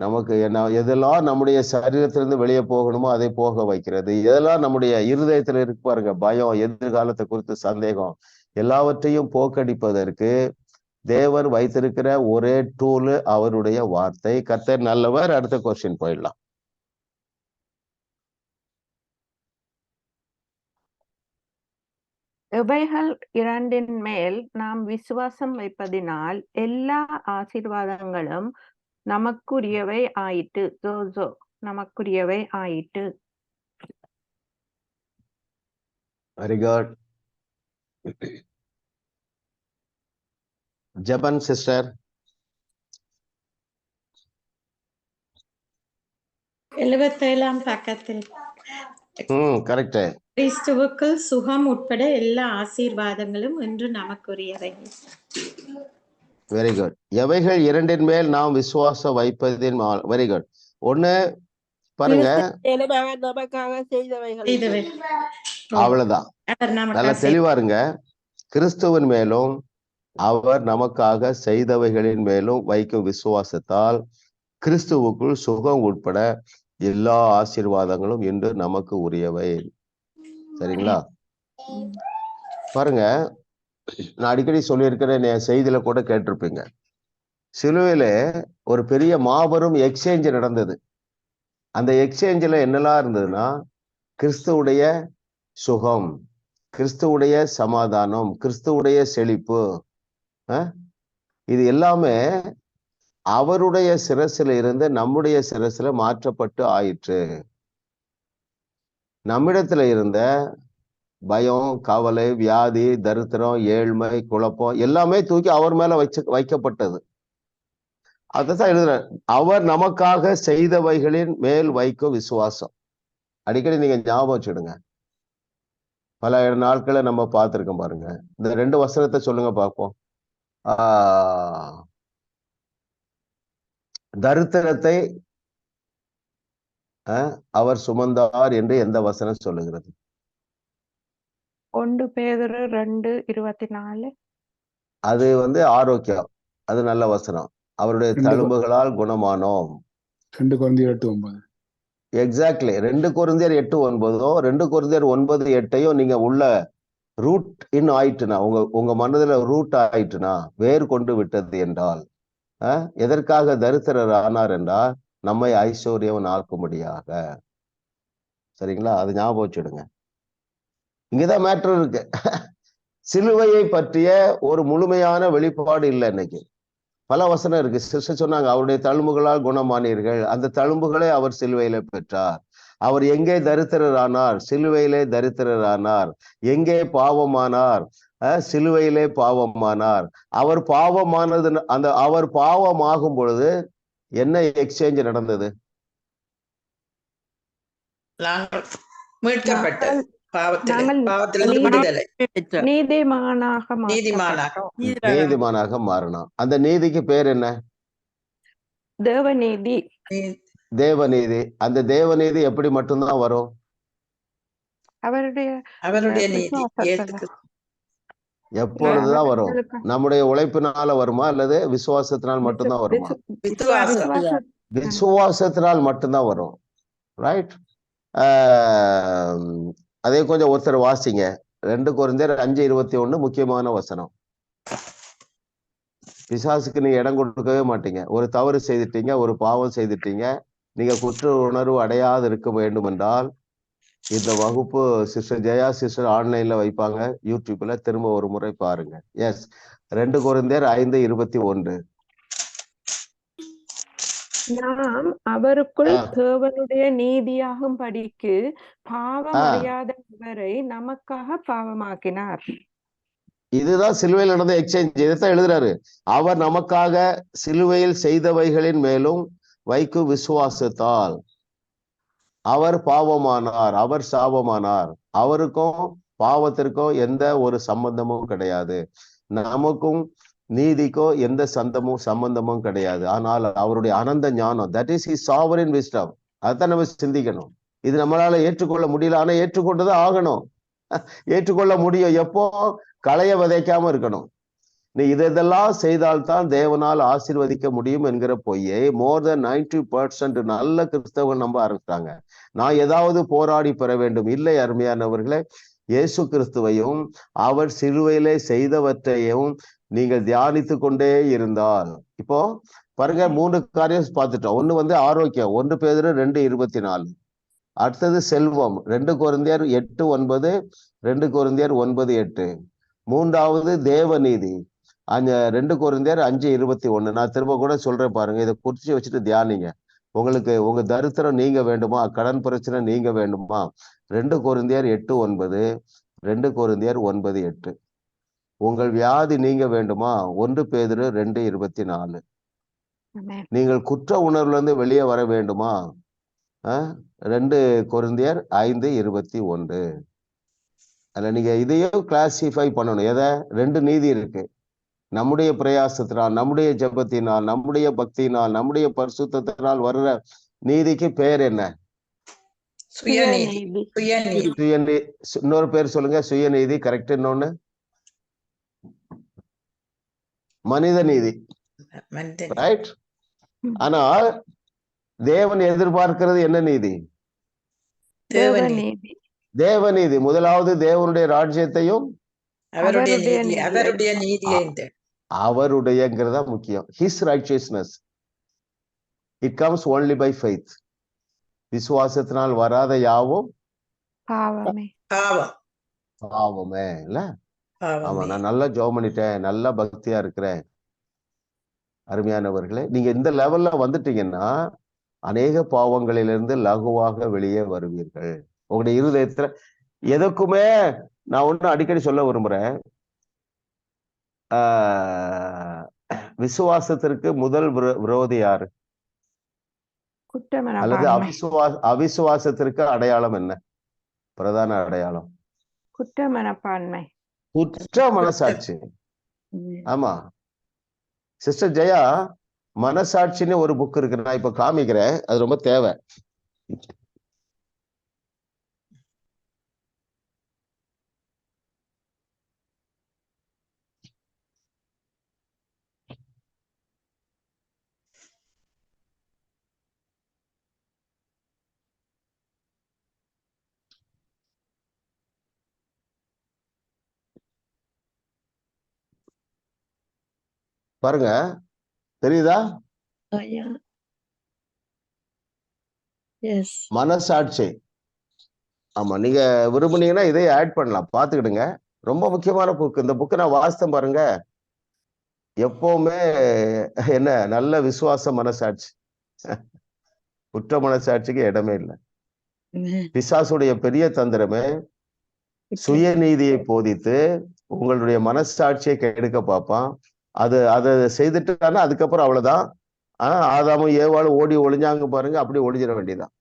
நமக்கு எதெல்லாம் நம்முடைய சரீரத்திலிருந்து வெளியே போகணுமோ அதை போக வைக்கிறது. எதெல்லாம் நம்முடைய இருதயத்துல இருக்கு பாருங்க, பயம், எதிர்காலத்தை குறித்து சந்தேகம், எல்லாவற்றையும் போக்கடிப்பதற்கு தேவர் வைத்திருக்கிற ஒரே டூல் அவருடைய வார்த்தை. கர்த்தர் நல்லவர். அடுத்த கொஸ்டின் போயிடலாம். இவைகள் இரண்டின் மேல் நாம் விசுவாசம் வைப்பதினால் எல்லா ஆசீர்வாதங்களும் நமக்குரியவை ஆயிட்டு. நமக்குரியவை ஆயிட்டு. Very good. ஜபன் சிஸ்டர். 77ஆம் பக்கத்தில் கரெக்ட். கிறிஸ்துவுக்குள் சுகம் உட்பட எல்லா ஆசீர்வாதங்களும் இன்று நமக்குரியவை. Very good. எவைகள் இரண்டின் மேல் நாம் விசுவாசம் வைப்பதின். Very good. ஒண்ணு பாருங்க, அவ்வளவுதான். நல்ல தெளிவா இருங்க. கிறிஸ்துவின் மேலும் அவர் நமக்காக செய்தவைகளின் மேலும் வைக்கும் விசுவாசத்தால் கிறிஸ்துவுக்குள் சுகம் உட்பட எல்லா ஆசீர்வாதங்களும் இன்று நமக்கு உரியவை. சரிங்களா? பாருங்க, நான் அடிக்கடி சொல்லியிருக்கிறேன், என் செய்தியில கூட கேட்டிருப்பீங்க. சிலுவையில ஒரு பெரிய மாபெரும் எக்ஸ்சேஞ்ச் நடந்தது. அந்த எக்ஸ்சேஞ்சில் என்னெல்லாம் இருந்ததுன்னா, கிறிஸ்துவுடைய சுகம், கிறிஸ்துவுடைய சமாதானம், கிறிஸ்துவுடைய செழிப்பு, இது எல்லாமே அவருடைய சிரசில் இருந்து நம்முடைய சிரசில மாற்றப்பட்டு ஆயிற்று. நம்மிடத்துல இருந்த பயம், கவலை, வியாதி, தரித்திரம், ஏழ்மை, குழப்பம் எல்லாமே தூக்கி அவர் மேல வைக்கப்பட்டது. அதான் எழுதுற, அவர் நமக்காக செய்தவைகளின் மேல் வைக்கும் விசுவாசம். அடிக்கடி நீங்க ஞாபகம் வச்சுடுங்க. பல நாட்களை நம்ம பார்த்திருக்கோம் பாருங்க. இந்த 2 வசனத்தை சொல்லுங்க பார்ப்போம். தரித்திரத்தை அவர் சுமந்தார் என்று எந்த வசனம் சொல்லுகிறது? 1 பேதுரு 2:24. அது ஆரோக்கியம், அது நல்ல வசனம். அவருடைய தழும்புகளால் குணமானோம். 2 கொரிந்தியர் 8:9. எக்ஸாக்ட்லி. 2 கொரிந்தியர் 8:9 2 கொரிந்தியர் 9:8 நீங்க உள்ள ரூட் இன் ஆயிட்டுனா, உங்க மனதுல ரூட் ஆயிட்டுனா, வேர் கொண்டு விட்டது என்றால், எதற்காக தரித்திரர் ஆனார் என்றால் நம்மை ஐஸ்வர்யவன் ஆக்கும்படியாக. சரிங்களா? அது ஞாபகம் வச்சுடுங்க. இங்கதான் மேட்டர் இருக்கு. சிலுவையை பற்றிய ஒரு முழுமையான வெளிப்பாடு இல்லை இன்னைக்கு. பல வசனம் இருக்கு. சிஸ்டர் சொன்னாங்க, அவருடைய தழும்புகளால் குணமானீர்கள். அந்த தழும்புகளை அவர் சிலுவையில பெற்றார். அவர் எங்கே தரித்திரர் ஆனார்? சிலுவையிலே தரித்திரர் ஆனார். எங்கே பாவமானார்? சிலுவையிலே பாவமானார். அவர் பாவமானது, அவர் பாவமாகும் பொழுது என்ன எக்ஸ்சேஞ்ச் நடந்தது? நீதிமானாக மாறணும். அந்த நீதிக்கு பேர் என்ன? தேவநீதி. தேவநீதி. அந்த தேவநீதி எப்படி மட்டும்தான் வரும்? அவருடைய நீதி எப்பொழுதுதான் வரும்? நம்முடைய உழைப்பினால வருமா அல்லது விசுவாசத்தினால் மட்டும்தான் வருமா? விசுவாசத்தினால் மட்டும்தான் வரும். ரைட்? அதே கொஞ்சம் ஒருத்தர் வாசிங்க. 2 கொரிந்தியர் 5:21 முக்கியமான வசனம். பிசாசுக்கு நீங்க இடம் கொடுக்கவே மாட்டீங்க. ஒரு தவறு செய்துட்டீங்க, ஒரு பாவம் செய்துட்டீங்க, நீங்க குற்ற உணர்வு அடையாது இருக்க வேண்டும் என்றால் இந்த வகுப்பு சிஸ்டர் ஜெயா சிஸ்டர் ஆன்லைன்ல வைப்பாங்க, யூடியூப்ல திரும்ப ஒரு முறை பாருங்க. எஸ், 2 கொரிந்தியர் 5:21. நாம் அவருக்குள் தேவனுடைய நீதியாகும் படிக்கு பாவம் அறியாதவரை நமக்காக பாவமாக்கினார். இதுதான் சிலுவையில் நடந்த எக்ஸ்சேஞ்ச். இதைத்தான் எழுதுறாரு. அவர் நமக்காக சிலுவையில் செய்தவைகளின் மேலும் வைக்கும் விசுவாசத்தால் அவர் பாவமானார், அவர் சாபமானார். அவருக்கும் பாவத்திற்கும் எந்த ஒரு சம்பந்தமும் கிடையாது. நமக்கும் நீதிக்கோ எந்த சம்பந்தமும் கிடையாது. ஆனால் அவருடைய அனந்த ஞானம், that is his sovereign wisdom, அதான் நம்ம சிந்திக்கணும். இது நம்மளால ஏற்றுக்கொள்ள முடியல, ஆனா ஏற்றுக்கொண்டுதான் ஆகணும். ஏற்றுக்கொள்ள முடியும் எப்போ? களைய விதைக்காம இருக்கணும். நீ இதெல்லாம் செய்தால்தான் தேவனால் ஆசீர்வதிக்க முடியும் என்கிற பொய்யை மோர் தென் 90% நல்ல கிறிஸ்தவர்கள் நம்ப ஆரம்பிச்சாங்க. நான் ஏதாவது போராடி பெற வேண்டும். இல்லை அருமையானவர்களே, இயேசு கிறிஸ்துவையும் அவர் சிலுவையிலே செய்தவற்றையும் நீங்கள் தியானித்து கொண்டே இருந்தால், இப்போ பாருங்க 3 காரியம் பார்த்துட்டோம். ஒண்ணு ஆரோக்கியம், 1 பேதுரு 2:24. அடுத்தது செல்வம், 2 கொரிந்தியர் 8:9, 2 கொரிந்தியர் 9:8. மூன்றாவது தேவநீதி, 2 கொரிந்தியர் 5:21. நான் திரும்ப கூட சொல்றேன் பாருங்க, இதை குறிச்சு வச்சுட்டு தியானிங்க. உங்களுக்கு உங்க தரித்திரம் நீங்க வேண்டுமா, கடன் பிரச்சனை நீங்க வேண்டுமா, 2 கொரிந்தியர் 8:9, 2 கொரிந்தியர் 9:8. உங்கள் வியாதி நீங்க வேண்டுமா, 1 பேதுரு 2:24. நீங்கள் குற்ற உணர்வுல இருந்து வெளியே வர வேண்டுமா, 2 கொரிந்தியர் 5:21. அதுல நீங்க இதையும் கிளாசிஃபை பண்ணணும். எதை? 2 நீதி இருக்கு. நம்முடைய பிரயாசத்தினால், நம்முடைய ஜெபத்தினால், நம்முடைய பக்தியினால், நம்முடைய பரிசுத்தத்தினால் வர்ற நீதிக்கு பேர் என்ன? சுயநீதி. சுயநீதி. இன்னொரு பேர் சொல்லுங்க. சுயநீதி கரெக்ட். இன்னொன்னு மனித நீதி, ரைட்? ஆனா தேவன் எதிர்பார்க்கிறது என்ன நீதி? தேவநீதி. தேவநீதி. முதலாவது தேவனுடைய ராஜ்யத்தையும் அவருடையங்கிறதா முக்கியம். His righteousness, it comes only by faith. விசுவாசத்தினால் வராத யாவும் பாவமே இல்ல. ஆமா, நான் நல்லா ஜெபம் பண்ணிட்டேன், நல்லா பக்தியா இருக்கிறேன். அருமையானவர்களே, நீங்க இந்த லெவல்ல வந்துட்டீங்கன்னா அநேக பாவங்களிலிருந்து லகுவாக வெளியே வருவீர்கள். உங்களுடைய இருதயத்துல எதுக்குமே நான் ஒண்ணு அடிக்கடி சொல்ல விரும்புறேன். விசுவாசத்திற்கு முதல் விரோதி யாரு? அல்லது அவிசுவாசத்திற்கு அடையாளம் என்ன? பிரதான அடையாளம் குற்ற மனப்பான்மை, குற்ற மனசாட்சி. ஆமா சிஸ்டர் ஜெயா, மனசாட்சின்னு ஒரு புக் இருக்கு, நான் இப்ப காமிக்கிறேன். அது ரொம்ப தேவை. பாருங்க, தெரியுதா? மனசாட்சி. ஆமா, நீங்க விரும்புனீங்கன்னா இதை ஆட் பண்ணலாம், பாத்துக்கிடுங்க. ரொம்ப முக்கியமான புக். இந்த புக்கை நான் வாசித்தேன் பாருங்க. எப்பவுமே என்ன நல்ல விசுவாச மனசாட்சி, குற்ற மனசாட்சிக்கு இடமே இல்லை. பிசாசுடைய பெரிய தந்திரமே சுயநீதியை போதித்து உங்களுடைய மனசாட்சியை கெடுக்க பார்ப்பான். அதை செய்துட்டானா அதுக்கப்புறம் அவ்வளவுதான். ஆதாமும் ஏவாளும் ஓடி ஒளிஞ்சாங்க பாருங்க, அப்படி ஒளிஞ்சிட வேண்டியதான்.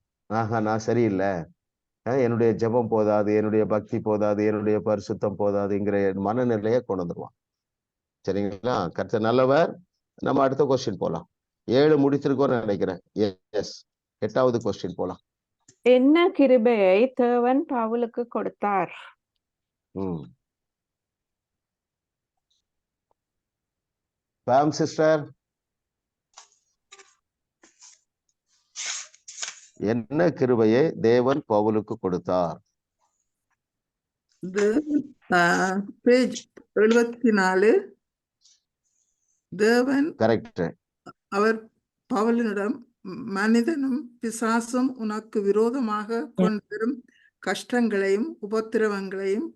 நான் சரியில்லை, என்னுடைய ஜெபம் போதாது, என்னுடைய பக்தி போதாது, என்னுடைய பரிசுத்தம் போதாதுங்கிற மனநிலையை கொண்டு வந்துருவான். சரிங்களா? கர்த்தர் நல்லவர். நம்ம அடுத்த கொஸ்டின் போலாம். 7 முடிச்சிருக்கோம்னு நினைக்கிறேன். எஸ், 8வது கொஸ்டின் போலாம். என்ன கிருபையை தேவன் பவுலுக்கு கொடுத்தார்? பாம் சிஸ்டர், என்ன கிருபையை தேவன் பவுலுக்கு கொடுத்தார்? பேஜ் 74. தேவன் கரெக்ட். அவர் பவுலினிடம் மனிதனும் பிசாசும் உனக்கு விரோதமாக கொண்டு வரும் கஷ்டங்களையும் உபத்திரவங்களையும்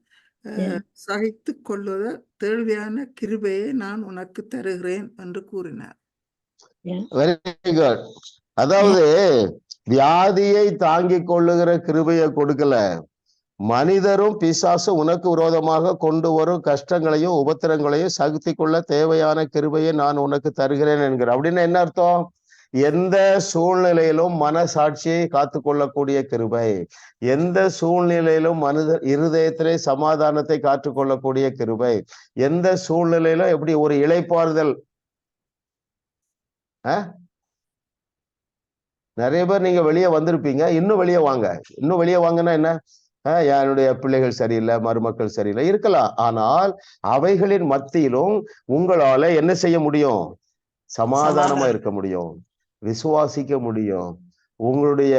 சகித்து கொள்ளுவத தேவையான கிருபையை நான் உனக்கு தருகிறேன் என்று கூறினார். Very good. அதாவது வியாதியை தாங்கிக் கொள்ளுகிற கிருபையை கொடுக்கல, மனிதரும் பிசாசும் உனக்கு விரோதமாக கொண்டு வரும் கஷ்டங்களையும் உபத்திரங்களையும் சகித்து கொள்ள தேவையான கிருபையை நான் உனக்கு தருகிறேன் என்கிற. அப்படின்னு என்ன அர்த்தம்? எந்த சூழ்நிலையிலும் மனசாட்சியை காத்து கொள்ளக்கூடிய கிருபை, எந்த சூழ்நிலையிலும் மனித இருதயத்திலே சமாதானத்தை காத்துக்கொள்ளக்கூடிய கிருபை, எந்த சூழ்நிலையிலும் எப்படி ஒரு இளைப்பாறுதல். நிறைய பேர் நீங்க வெளியே வந்திருப்பீங்க, இன்னும் வெளியே வாங்க. இன்னும் வெளியே வாங்கன்னா என்ன? என்னுடைய பிள்ளைகள் சரியில்லை, மருமக்கள் சரியில்லை இருக்கலாம். ஆனால் அவைகளின் மத்தியிலும் உங்களால என்ன செய்ய முடியும்? சமாதானமா இருக்க முடியும், விசுவாசிக்க முடியும். உங்களுடைய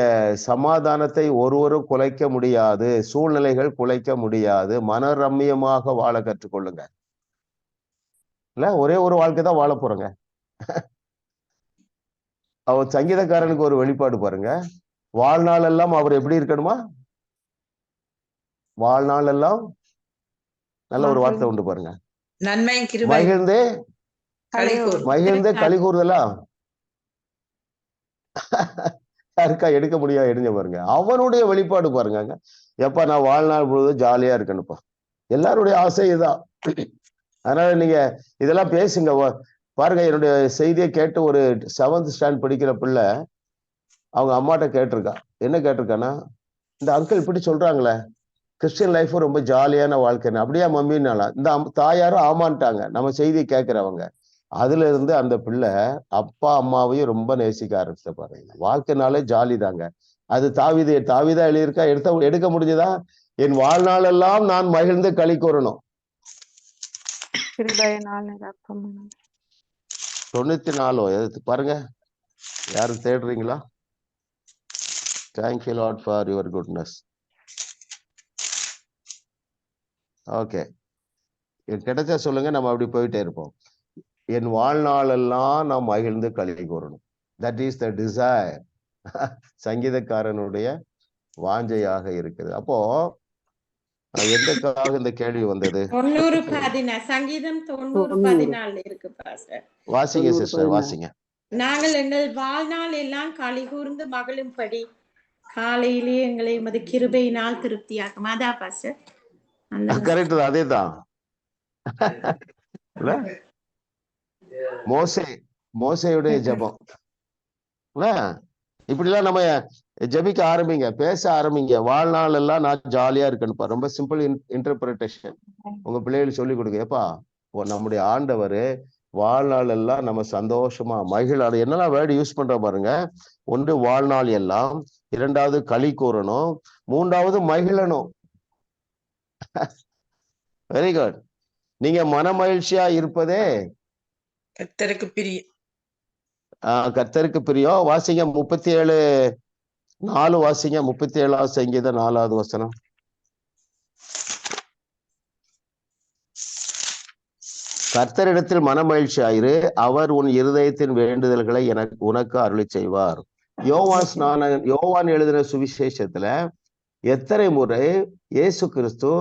சமாதானத்தை ஒருவரும் குலைக்க முடியாது, சூழ்நிலைகள் குலைக்க முடியாது. மனரம்யமாக வாழ கற்றுக்கொள்ளுங்க. இல்ல, ஒரே ஒரு வாழ்க்கை தான் வாழ போறோங்க. அவர் சங்கீதக்காரனுக்கு ஒரு வெளிப்பாடு பாருங்க. வாழ்நாள் எல்லாம் அவர் எப்படி இருக்கணுமா? வாழ்நாள் எல்லாம் நல்ல ஒரு வார்த்தை உண்டு பாருங்க, மகிழ்ந்தே மகிழ்ந்தே களி கூறுதலா. யாருக்கா எடுக்க முடியாது? எடுங்க பாருங்க. அவனுடைய வெளிப்பாடு பாருங்க. எப்ப நான் வாழ்நாள் முழுவதும் ஜாலியா இருக்கணும்ப்பா. எல்லாருடைய ஆசை இதுதான். அதனால நீங்க இதெல்லாம் பேசுங்க. பாருங்க, என்னுடைய செய்தியை கேட்டு ஒரு 7th ஸ்டாண்டர்ட் படிக்கிற பிள்ளை அவங்க அம்மாட்ட கேட்டிருக்கா. என்ன கேட்டிருக்கான்னா, இந்த அங்கிள் இப்படி சொல்றாங்களே கிறிஸ்டியன் லைஃப் ரொம்ப ஜாலியான வாழ்க்கைன்னு. அப்படியா மம்மின்னாலாம். இந்த தாயாரும் ஆமான்ட்டாங்க நம்ம செய்தியை கேட்கிறவங்க. அதுல இருந்து அந்த பிள்ளை அப்பா அம்மாவையும் ரொம்ப நேசிக்க ஆரம்பிச்ச பாருங்க. வாழ்க்கைனாலே ஜாலி தாங்க. அது தாவிதா எழுதியிருக்கா, எடுக்க முடிஞ்சதா? என் வாழ்நாளெல்லாம் நான் மகிழ்ந்து களி கூறணும். 94 பாருங்க. யாரும் தேடுறீங்களா? Thank you Lord for your goodness. Okay, கிடைச்சா சொல்லுங்க, நம்ம அப்படி போயிட்டே இருப்போம். என் வாழ்நாளெல்லாம் நாம் மகிழ்ந்து களி கூறணும். That is the desire. சங்கீதக்காரனுடைய வாஞ்சையாக இருக்குது. அப்போ எதற்காக இந்த கேள்வி வந்தது? சங்கீதம் 90:14 இருக்கு பாஸ்டர். வாசிங்க சிஸ்டர், வாசிங்க. நாங்கள் எங்கள் வாழ்நாள் எல்லாம் களி கூர்ந்து மகிழும்படி காலையிலே எங்களை எமது கிருபையினால் திருப்தியாக்கும். அதா பாஸ்டர், கரெக்ட். அதேதான். மோசேயுடைய ஜெபம். இப்படிலாம் நம்ம ஜெபிக்க ஆரம்பிங்க, பேச ஆரம்பிங்க. வாழ்நாள் எல்லாம் நான் ஜாலியா இருக்கணும்ப்பா. ரொம்ப சிம்பிள் இன்டர்பிரேஷன் உங்க பிள்ளைகள் சொல்லி கொடுங்க. ஏப்பா, நம்முடைய ஆண்டவர் வாழ்நாள் எல்லாம் நம்ம சந்தோஷமா மகிழ. என்னெல்லாம் வேர்டு யூஸ் பண்ற பாருங்க. ஒன்று வாழ்நாள் எல்லாம், இரண்டாவது களி கூறணும், மூன்றாவது மகிழணும். Very good. நீங்க மன மகிழ்ச்சியா இருப்பதே கர்த்தருக்கு பிரியம். கர்த்தருக்கு பிரியம். வாசிங்க 37:4 வாசிங்க. 37ஆவது சங்கீதம் 4வது வசனம். கர்த்தரிடத்தில் மன மகிழ்ச்சி ஆயிரு, அவர் உன் இருதயத்தின் வேண்டுதல்களை உனக்கு அருளி செய்வார். யோவான் எழுதின சுவிசேஷத்துல எத்தனை முறை இயேசு கிறிஸ்து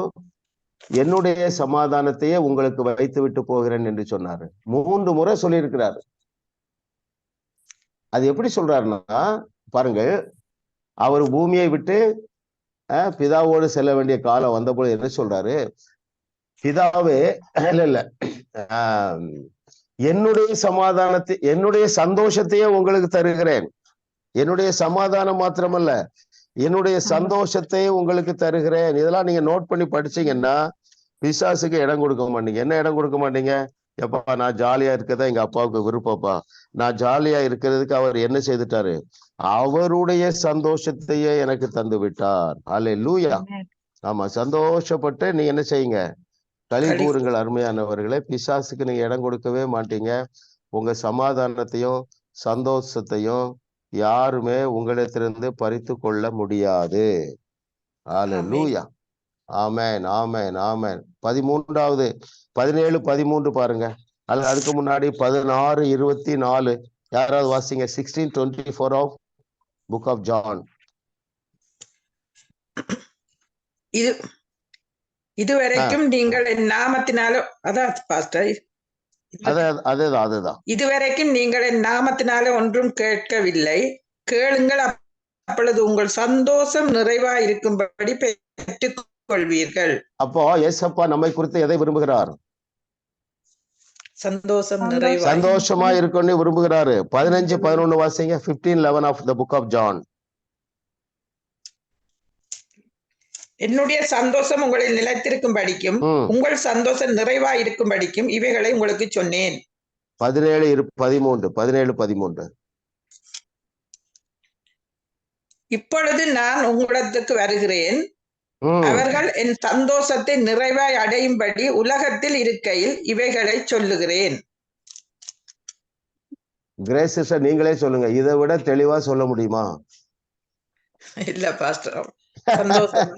என்னுடைய சமாதானத்தையே உங்களுக்கு வைத்து விட்டு போகிறேன் என்று சொன்னாரு? 3 முறை சொல்லியிருக்கிறாரு. அது எப்படி சொல்றாருன்னா பாருங்க, அவர் பூமியை விட்டு பிதாவோடு செல்ல வேண்டிய காலம் வந்தபோது என்ன சொல்றாரு? பிதாவே, இல்ல என்னுடைய சமாதானத்தை, என்னுடைய சந்தோஷத்தையே உங்களுக்கு தருகிறேன். என்னுடைய சமாதானம் மாத்திரமல்ல, என்னுடைய சந்தோஷத்தை உங்களுக்கு தருகிறேன். இதெல்லாம் நீங்க நோட் பண்ணி படிச்சீங்கன்னா பிசாசுக்கு இடம் கொடுக்க மாட்டீங்க. என்ன இடம் கொடுக்க மாட்டீங்க? எப்பா, நான் ஜாலியா இருக்கதா எங்க அப்பாவுக்கு விருப்பப்பா. நான் ஜாலியா இருக்கிறதுக்கு அவர் என்ன செய்துட்டாரு? அவருடைய சந்தோஷத்தையே எனக்கு தந்து விட்டார். அல்லேலூயா. ஆமா, சந்தோஷப்பட்டு நீ என்ன செய்யுங்க? களி கூறுங்கள் அருமையானவர்களே. பிசாசுக்கு நீங்க இடம் கொடுக்கவே மாட்டீங்க. உங்க சமாதானத்தையும் சந்தோஷத்தையும் யாருமே உங்களிடத்திலிருந்து பறித்து கொள்ள முடியாது. அல்லேலூயா. ஆமென், ஆமென், ஆமென். 17 பாருங்க. அதுக்கு முன்னாடி 16:24 யாராவது வாசிங்க. 16:24 ஆஃப் புக் ஆஃப் ஜான். இதுவரைக்கும் நீங்கள் என் நாமத்தினால அதான் பாஸ்டர், அதுதான் இதுவரைக்கும் நீங்கள் என் நாமத்தினால ஒன்றும் கேட்கவில்லை, கேளுங்கள், அப்பொழுது உங்கள் சந்தோஷம் நிறைவா இருக்கும்படி பெற்றுக் கொள்வீர்கள். அப்போ ஏசப்பா நம்மை குறித்து எதை விரும்புகிறார்? சந்தோஷமா இருக்குன்னு விரும்புகிறாரு. 15:11 வாசிங்க. 15:11 of the book of John. என்னுடைய சந்தோஷம் உங்களில் நிலைத்திருக்கும்படிக்கும் உங்கள் சந்தோஷம் நிறைவா இருக்கும்படிக்கும் இவைகளை உங்களுக்கு சொன்னேன். 17:13 இப்பொழுது நான் உங்களிடத்துக்கு வருகிறேன், அவர்கள் என் சந்தோஷத்தை நிறைவாய் அடையும்படி உலகத்தில் இருக்கையில் இவைகளை சொல்லுகிறேன். கிரேஸ் சிஸ்டர், நீங்களே சொல்லுங்க, இதை விட தெளிவா சொல்ல முடியுமா? இல்ல பாஸ்டர், சந்தோஷம்.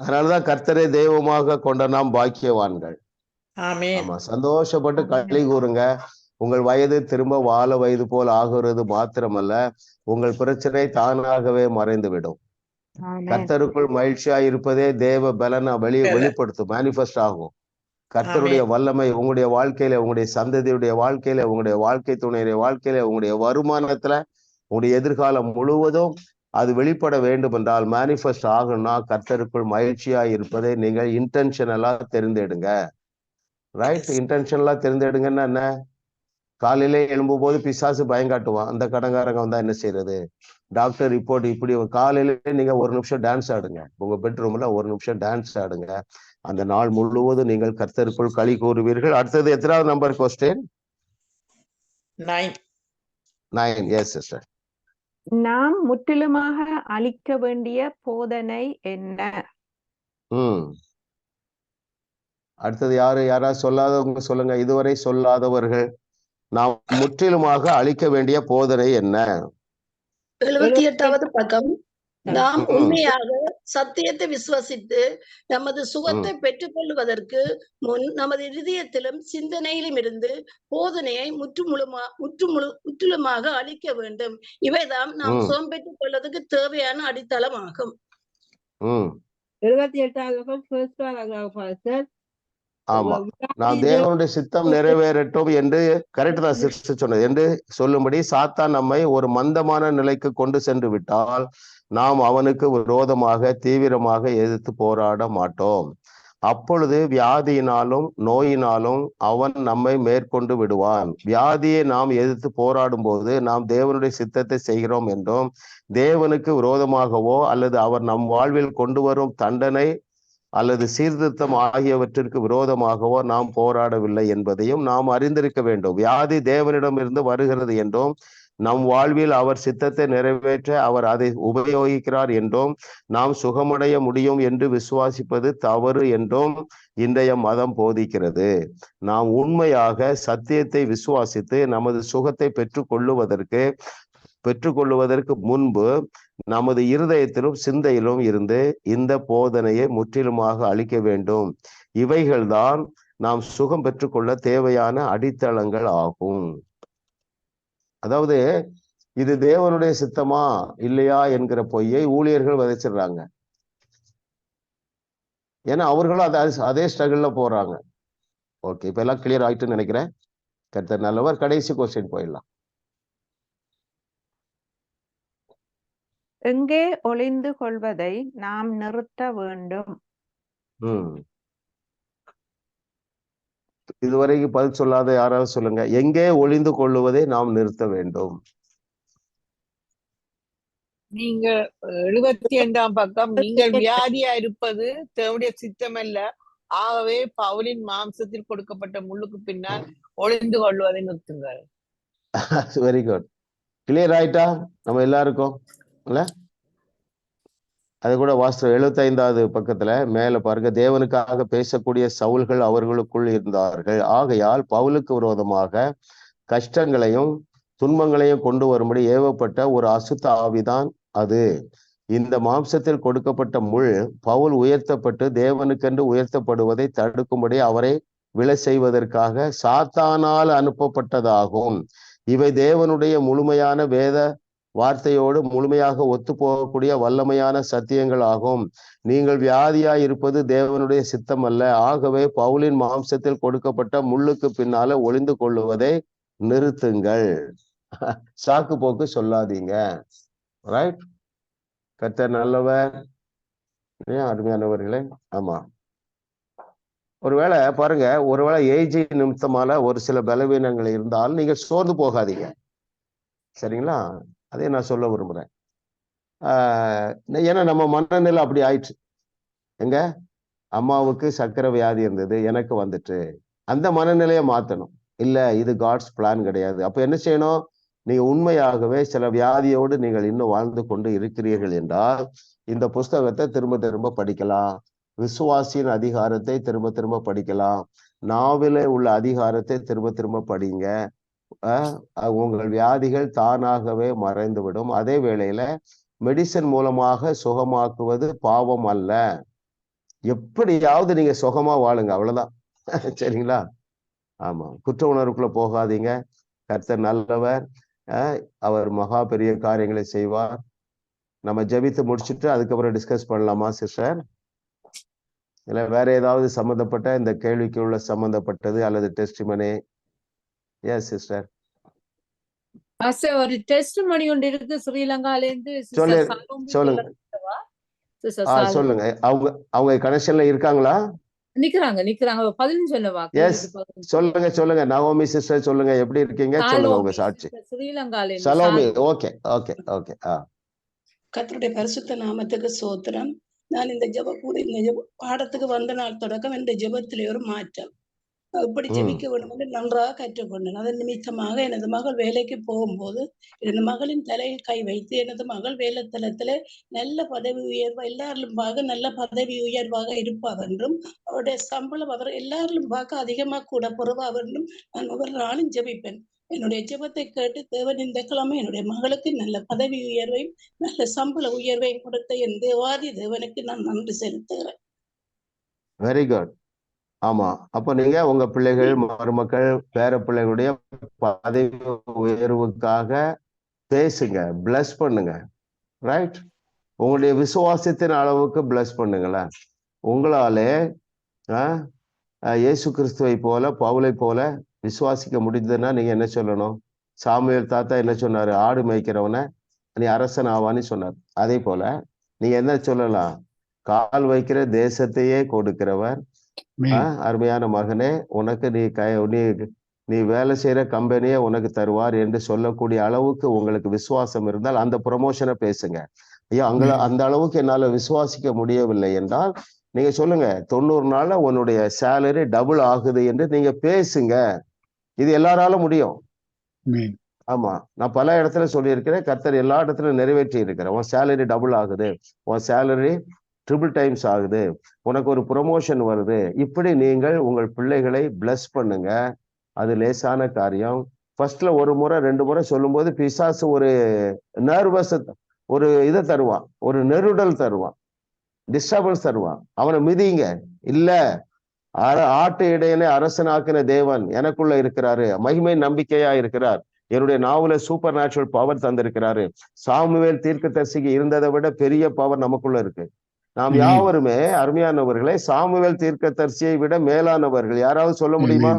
அதனாலதான் கர்த்தரை தெய்வமாக கொண்ட நாம் பாக்கியவான்கள். ஆமா, சந்தோஷப்பட்டு களி கூறுங்க. உங்கள் வயது திரும்ப வாழ வயது போல் ஆகுறது மாத்திரமல்ல, உங்கள் பிரச்சனை தானாகவே மறைந்துவிடும். கர்த்தருக்குள் மகிழ்ச்சியா இருப்பதே தேவ பலனை வெளிப்படுத்தும், மேனிஃபெஸ்ட் ஆகும். கர்த்தருடைய வல்லமை உங்களுடைய வாழ்க்கையில, உங்களுடைய சந்ததியுடைய வாழ்க்கையில, உங்களுடைய வாழ்க்கை துணையுடைய வாழ்க்கையில, உங்களுடைய வருமானத்துல, உங்களுடைய எதிர்காலம் முழுவதும் அது வெளிப்பட வேண்டும் என்றால், மேனிஃபெஸ்ட் ஆகணும்னா கர்த்தருக்குள் மகிழ்ச்சியா இருப்பதை நீங்கள் இன்டென்ஷனலா தெரிந்தெடுங்க. ரைட்? இன்டென்ஷனலா தெரிந்தெடுங்கன்னா என்ன? காலையில எழும்பும் போது பிசாசு பயங்காட்டுவான், அந்த கடங்காரங்க வந்தா என்ன செய்யறது? டாக்டர் ரிப்போர்ட் இப்படி. காலையில நீங்க 1 நிமிஷம் டான்ஸ் ஆடுங்க, உங்க பெட்ரூம்ல 1 நிமிஷம் டான்ஸ் ஆடுங்க. அந்த நாள் முழுவதும் நீங்கள் கர்த்தருக்குள் களி கூறுவீர்கள். அடுத்தது எத்தனாவது நம்பர் கொஸ்டின்? 9. Yes sister. நாம் முற்றிலுமாக அழிக்க வேண்டிய போதனை என்ன? அடுத்தது யாராவது சொல்லாதவங்க சொல்லுங்க. இதுவரை சொல்லாதவர்கள், நாம் முற்றிலுமாக அழிக்க வேண்டிய போதனை என்ன? 78வது பக்கம். நாம் உண்மையாக சத்தியத்தை விசுவசித்து நமது சுகத்தை பெற்றுக் கொள்வதற்கு முன் நமது இருதயத்திலும் சிந்தனையிலும் இருந்து போதனையை முற்றிலுமாக அழிக்க வேண்டும். இவைதான் நாம் சுகம் பெற்றுக் கொள்வதற்கு தேவையான அடித்தளம் ஆகும். 78வது ஆமா, நான் தேவனுடைய சித்தம் நிறைவேறட்டும் என்று கரெக்ட் தான் சிஸ்டர் சொன்னது என்று சொல்லும்படி சாத்தான் நம்மை ஒரு மந்தமான நிலைக்கு கொண்டு சென்று விட்டால் நாம் அவனுக்கு விரோதமாக தீவிரமாக எதிர்த்து போராட மாட்டோம். அப்பொழுது வியாதியினாலும் நோயினாலும் அவன் நம்மை மேற்கொண்டு விடுவான். வியாதியை நாம் எதிர்த்து போராடும் போது நாம் தேவனுடைய சித்தத்தை செய்கிறோம் என்றும், தேவனுக்கு விரோதமாகவோ அல்லது அவர் நம் வாழ்வில் கொண்டு வரும் தண்டனை அல்லது சீர்திருத்தம் ஆகியவற்றிற்கு விரோதமாகவோ நாம் போராடவில்லை என்பதையும் நாம் அறிந்திருக்க வேண்டும். வியாதி தேவனிடமிருந்து வருகிறது என்றும், நம் வாழ்வில் அவர் சித்தத்தை நிறைவேற்ற அவர் அதை உபயோகிக்கிறார் என்றும், நாம் சுகமடைய முடியும் என்று விசுவாசிப்பது தவறு என்றும் இன்றைய மதம் போதிக்கிறது. நாம் உண்மையாக சத்தியத்தை விசுவாசித்து நமது சுகத்தை பெற்றுக்கொள்ளுவதற்கு முன்பு நமது இருதயத்திலும் சிந்தையிலும் இருந்து இந்த போதனையை முற்றிலுமாக அழிக்க வேண்டும். இவைகள்தான் நாம் சுகம் பெற்றுக்கொள்ள தேவையான அடித்தளங்கள் ஆகும். அதாவது இது தேவனுடைய சித்தமா இல்லையா என்கிற பொய்யை ஊழியர்கள் விதைச்சிடுறாங்க. ஏன்னா அவர்களும் அதே ஸ்ட்ரகிள்ல போறாங்க. ஓகே, இப்ப எல்லாம் கிளியர் ஆயிட்டுன்னு நினைக்கிறேன். கர்த்தர் நல்லவர். கடைசி கொஸ்டின் போயிடலாம். எங்கே ஒளிந்து கொள்வதை நாம் நிறுத்த வேண்டும்? இதுவரைக்கும் பதில் சொல்லாத யாராவது சொல்லுங்க. எங்கே ஒளிந்து கொள்ளுவதை நாம் நிறுத்த வேண்டும்? நீங்க 75ஆம் பக்கம். நீங்கள் வியாதியா இருப்பது தேவனுடைய சித்தமல்ல, ஆகவே பவுலின் மாம்சத்தில் கொடுக்கப்பட்ட முள்ளுக்கு பின்னால் ஒளிந்து கொள்வதை நிறுத்துங்கள். Very good. கிளியர் ஆயிட்டா நம்ம எல்லாருக்கும்? இல்ல, அது கூட வாஸ்தவம். 75வது பக்கத்துல மேல பாருங்க, தேவனுக்காக பேசக்கூடிய சவுல்கள் அவர்களுக்குள் இருந்தார்கள், ஆகையால் பவுலுக்கு விரோதமாக கஷ்டங்களையும் துன்பங்களையும் கொண்டு வரும்படி ஏவப்பட்ட ஒரு அசுத்த ஆவிதான் அது. இந்த மாம்சத்தில் கொடுக்கப்பட்ட முள் பவுல் உயர்த்தப்பட்டு தேவனுக்கென்று உயர்த்தப்படுவதை தடுக்கும்படி அவரை விழ செய்வதற்காக சாத்தானால் அனுப்பப்பட்டதாகும். இவை தேவனுடைய முழுமையான வேத வார்த்தையோடு முழுமையாக ஒத்து போகக்கூடிய வல்லமையான சத்தியங்கள் ஆகும். நீங்கள் வியாதியாய் இருப்பது தேவனுடைய சித்தம் அல்ல. ஆகவே பவுலின் மாம்சத்தில் கொடுக்கப்பட்ட முள்ளுக்கு பின்னால ஒளிந்து கொள்ளுவதை நிறுத்துங்கள். சாக்கு போக்கு சொல்லாதீங்க. ரைட்? கர்த்தர் நல்லவர். அருமையானவர்களே, ஆமா. ஒருவேளை பாருங்க, ஒருவேளை ஏஜ் நிமித்தமால ஒரு சில பலவீனங்கள் இருந்தால் நீங்க சோர்ந்து போகாதீங்க. சரிங்களா? அதே நான் சொல்ல விரும்புறேன். ஏன்னா நம்ம மனநிலை அப்படி ஆயிடுச்சு. எங்க அம்மாவுக்கு சர்க்கரை வியாதி இருந்தது, எனக்கு வந்துட்டு. அந்த மனநிலையை மாத்தணும். இல்ல, இது காட்ஸ் பிளான் கிடையாது. அப்ப என்ன செய்யணும்? நீங்க உண்மையாகவே சில வியாதியோடு நீங்கள் இன்னும் வாழ்ந்து கொண்டு இருக்கிறீர்கள் என்றால் இந்த புஸ்தகத்தை திரும்ப திரும்ப படிக்கலாம். விசுவாசியின் அதிகாரத்தை திரும்ப திரும்ப படிக்கலாம். நாவிலே உள்ள அதிகாரத்தை திரும்ப திரும்ப படிங்க. உங்கள் வியாதிகள் தானாகவே மறைந்துவிடும். அதே வேளையில மெடிசன் மூலமாக சுகமாக்குவது பாவம் அல்ல. எப்படியாவது நீங்க சுகமா வாழுங்க, அவ்வளவுதான். சரிங்களா? ஆமா, குற்ற உணர்வுக்குள்ள போகாதீங்க. கர்த்தர் நல்லவர். அவர் மகா பெரிய காரியங்களை செய்வார். நம்ம ஜெபித்து முடிச்சுட்டு அதுக்கப்புறம் டிஸ்கஸ் பண்ணலாமா சிஸ்டர்? இல்ல வேற ஏதாவது சம்பந்தப்பட்ட இந்த கேள்விக்கு உள்ள சம்பந்தப்பட்டது அல்லது டெஸ்டிமனி? Yes sister. ஒரு டெஸ்டிமனி ஒன்று இருக்கு ஸ்ரீலங்கால இருந்து. சொல்லுங்க. சொல்லுங்க. அவங்க கனெக்ஷன்ல இருக்காங்களா? நிக்கிறாங்க. பதில் சொல்லவா? எஸ், சொல்லுங்க. நவோமி சிஸ்டர் சொல்லுங்க, எப்படி இருக்கீங்க? சொல்லுங்க உங்க சாட்சி. ஸ்ரீலங்கால சலோமி. ஓகே. கர்த்தருடைய பரிசுத்த நாமத்துக்கு ஸ்தோத்திரம். நான் இந்த பாடத்துக்கு வந்த நாள் தொடக்கம் இந்த ஜெபத்திலே ஒரு மாற்றம். எப்படி ஜெபிக்க வேண்டும் என்று நன்றாக கற்றுக்கொண்டேன். அதன் நிமித்தமாக எனது மகள் வேலைக்கு போகும்போது எனது மகளின் தலையில் கை வைத்து எனது மகள் வேலைத்தளத்திலே நல்ல பதவி உயர்வா, எல்லாரிலும் பார்க்க நல்ல பதவி உயர்வாக இருப்பார் என்றும் அவருடைய சம்பளம் அவர் எல்லாரிலும் பார்க்க அதிகமாக கூட பெறுவார் என்றும் நான் ஒவ்வொரு நாளும் ஜெபிப்பேன். என்னுடைய ஜெபத்தை கேட்டு தேவன் இந்த கிழமை என்னுடைய மகளுக்கு நல்ல பதவி உயர்வையும் நல்ல சம்பள உயர்வையும் கொடுத்த என் தேவாதி தேவனுக்கு நான் நன்றி செலுத்துகிறேன். Very good. ஆமா, அப்ப நீங்க உங்க பிள்ளைகள், மருமக்கள், பேர பிள்ளைகளுடைய பதவி உயர்வுக்காக பேசுங்க, பிளஸ் பண்ணுங்க. ரைட்? உங்களுடைய விசுவாசத்தின் அளவுக்கு பிளஸ் பண்ணுங்களேன். உங்களாலே இயேசு கிறிஸ்துவை போல, பவுலை போல விசுவாசிக்க முடிஞ்சதுன்னா நீங்க என்ன சொல்லணும்? சாமுவேல் தாத்தா என்ன சொன்னாரு? ஆடு மேய்க்கிறவனை நீ அரசன் ஆவான்னு சொன்னார். அதே போல நீங்க என்ன சொல்லலாம்? கால் வைக்கிற தேசத்தையே கொடுக்கிறவர், அருமையான மகனே, உனக்கு நீ வேலை செய்யற கம்பெனியே உனக்கு தருவார் என்று சொல்லக்கூடிய அளவுக்கு உங்களுக்கு விசுவாசம் இருந்தால் அந்த ப்ரொமோஷனை பேசுங்க. ஐயோ, அந்த அளவுக்கு என்னால விசுவாசிக்க முடியவில்லை என்றால் நீங்க சொல்லுங்க, 90 நாள்ல உன்னுடைய சேலரி டபுள் ஆகுது என்று நீங்க பேசுங்க. இது எல்லாராலும் முடியும். ஆமா, நான் பல இடத்துல சொல்லியிருக்கிறேன். கர்த்தர் எல்லா இடத்துலயும் நிறைவேற்றி இருக்கிறேன். உன் சேலரி டபுள் ஆகுது, உன் சேலரி ட்ரிபிள் டைம்ஸ் ஆகுது, உனக்கு ஒரு ப்ரொமோஷன் வருது. இப்படி நீங்கள் உங்கள் பிள்ளைகளை பிளஸ் பண்ணுங்க. அது லேசான காரியம். ஃபர்ஸ்ட்ல ஒரு முறை 2 முறை சொல்லும் போது பிசாசு ஒரு நர்வஸ், ஒரு இதை தருவான், ஒரு நெருடல் தருவான், டிஸ்டர்பன்ஸ் தருவான். அவனை மிதிங்க. இல்ல, ஆட்டு இடையனை அரசனாக்கின தேவன் எனக்குள்ள இருக்கிறாரு, மகிமை நம்பிக்கையா இருக்கிறார், என்னுடைய நாவல சூப்பர் நேச்சுரல் பவர் தந்திருக்கிறாரு. சாமுவேல் தீர்க்கதரிசிக்கு இருந்ததை விட பெரிய பவர் நமக்குள்ள இருக்கு. நாம் யாவருமே அருமையானவர்களே சாமுவேல் தீர்க்கதரிசியை விட மேலானவர்கள். யாராவது சொல்ல முடியுமா?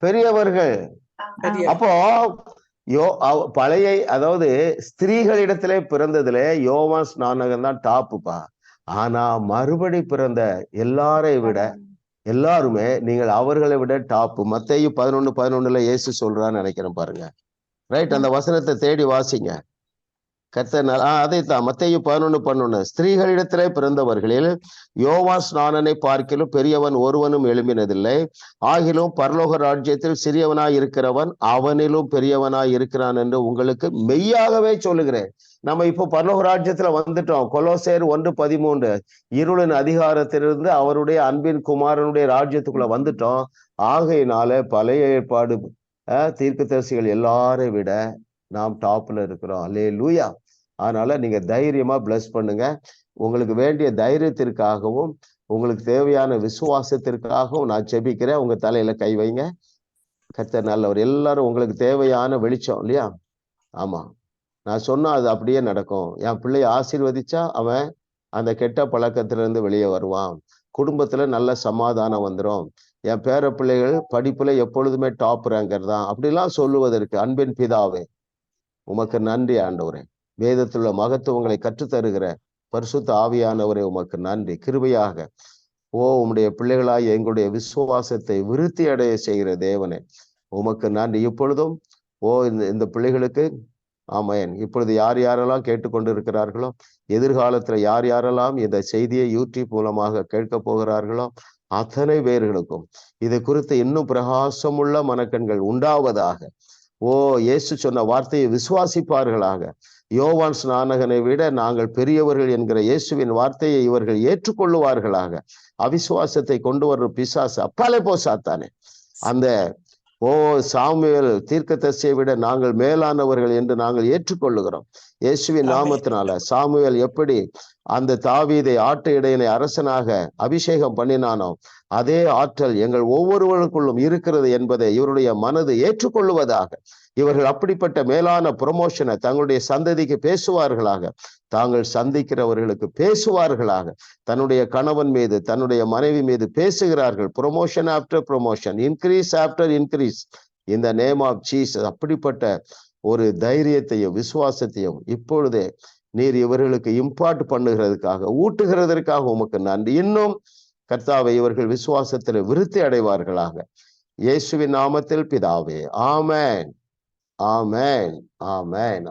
பெரியவர்கள். அப்போ பழைய, அதாவது ஸ்திரீகளிடத்திலே பிறந்ததுல யோவான் ஸ்நானகன் தான் டாப்புப்பா. ஆனா மறுபடி பிறந்த எல்லாருமே நீங்கள் அவர்களை விட டாப்பு. மத்தேயு 11:11 இயேசு சொல்றான்னு நினைக்கிறேன், பாருங்க. ரைட்? அந்த வசனத்தை தேடி வாசிங்க. கர்த்தர் அதைத்தான் மத்தேயு 11:11 ஸ்திரீகளிடத்திலே பிறந்தவர்களில் யோவான் ஸ்நானனை பார்க்கிலும் பெரியவன் ஒருவனும் எழும்பினதில்லை, ஆகிலும் பரலோக ராஜ்யத்தில் சிறியவனாய் இருக்கிறவன் அவனிலும் பெரியவனாய் இருக்கிறான் என்று உங்களுக்கு மெய்யாகவே சொல்லுகிறேன். நம்ம இப்போ பரலோக ராஜ்யத்துல வந்துட்டோம். கொலோசேர் 1:13 இருளின் அதிகாரத்திலிருந்து அவருடைய அன்பின் குமாரனுடைய ராஜ்யத்துக்குள்ள வந்துட்டோம். ஆகையினால பழைய ஏற்பாடு தீர்க்கதரிசிகள் எல்லாரை விட நாம் டாப்ல இருக்கிறோம். அல்லேலூயா. அதனால நீங்க தைரியமா பிளஸ் பண்ணுங்க. உங்களுக்கு வேண்டிய தைரியத்திற்காகவும் உங்களுக்கு தேவையான விசுவாசத்திற்காகவும் நான் ஜெபிக்கிறேன். உங்க தலையில கை வைங்க. கர்த்தர் நல்லவர். எல்லாரும் உங்களுக்கு தேவையான வெளிச்சம் இல்லையா? ஆமா, நான் சொன்னா அது அப்படியே நடக்கும். என் பிள்ளைய ஆசீர்வதிச்சா அவன் அந்த கெட்ட பழக்கத்துல இருந்து வெளியே வருவான். குடும்பத்துல நல்ல சமாதானம் வந்துடும். என் பேர பிள்ளைகள் படிப்புல எப்பொழுதுமே டாப் ரேங்கர் தான். அப்படிலாம் சொல்லுவதற்கு அன்பின் பிதாவே உமக்கு நன்றி ஆண்டவரே. வேதத்துள்ள மகத்துவங்களை கற்றுத்தருகிற பரிசுத்த ஆவியானவரே உமக்கு நன்றி. கிருபையாக உம்முடைய பிள்ளைகளாய் எங்களுடைய விசுவாசத்தை விருத்தி அடைய செய்கிற தேவனே உமக்கு நன்றி. இப்பொழுதும் இந்த பிள்ளைகளுக்கு ஆமேன். இப்பொழுது யார் யாரெல்லாம் கேட்டுக்கொண்டு இருக்கிறார்களோ, எதிர்காலத்துல யார் யாரெல்லாம் இந்த செய்தியை யூடியூப் மூலமாக கேட்க போகிறார்களோ அத்தனை பேர்களுக்கும் இது குறித்து இன்னும் பிரகாசமுள்ள மனக்கண்கள் உண்டாவதாக. இயேசு சொன்ன வார்த்தையை விசுவாசிப்பார்களாக. யோவான் ஸ்நானகனை விட நாங்கள் பெரியவர்கள் என்கிற இயேசுவின் வார்த்தையை இவர்கள் ஏற்றுக்கொள்ளுவார்களாக. அவிசுவாசத்தை கொண்டு வர்ற பிசாசு அப்பாலே போ சாத்தானே. அந்த சாமுவேல் தீர்க்கதரிசியை விட நாங்கள் மேலானவர்கள் என்று நாங்கள் ஏற்றுக்கொள்ளுகிறோம் இயேசுவின் நாமத்தினால. சாமுவேல் எப்படி அந்த தாவீதை ஆட்டு இடையனை அரசனாக அபிஷேகம் பண்ணினானோ அதே ஆற்றல் எங்கள் ஒவ்வொருவருக்குள்ளும் இருக்கிறது என்பதை இவருடைய மனது ஏற்றுக்கொள்ளுவதாக. இவர்கள் அப்படிப்பட்ட மேலான ப்ரொமோஷனை தங்களுடைய சந்ததிக்கு பேசுவார்களாக. தாங்கள் சந்திக்கிறவர்களுக்கு பேசுவார்களாக. தன்னுடைய கணவன் மீது தன்னுடைய மனைவி மீது பேசுகிறார்கள். Promotion after promotion, increase after increase, இந்த நேம் ஆஃப் ஜீசஸ். அப்படிப்பட்ட ஒரு தைரியத்தையும் விசுவாசத்தையும் இப்பொழுதே நீர் இவர்களுக்கு இம்பார்ட் பண்ணுகிறதுக்காக, ஊட்டுகிறதற்காக உமக்கு நன்றி. இன்னும் கர்த்தாவை இவர்கள் விசுவாசத்தில் விருத்தி அடைவார்களாக. இயேசுவின் நாமத்தில் பிதாவே, ஆமென், ஆமென், ஆமென்.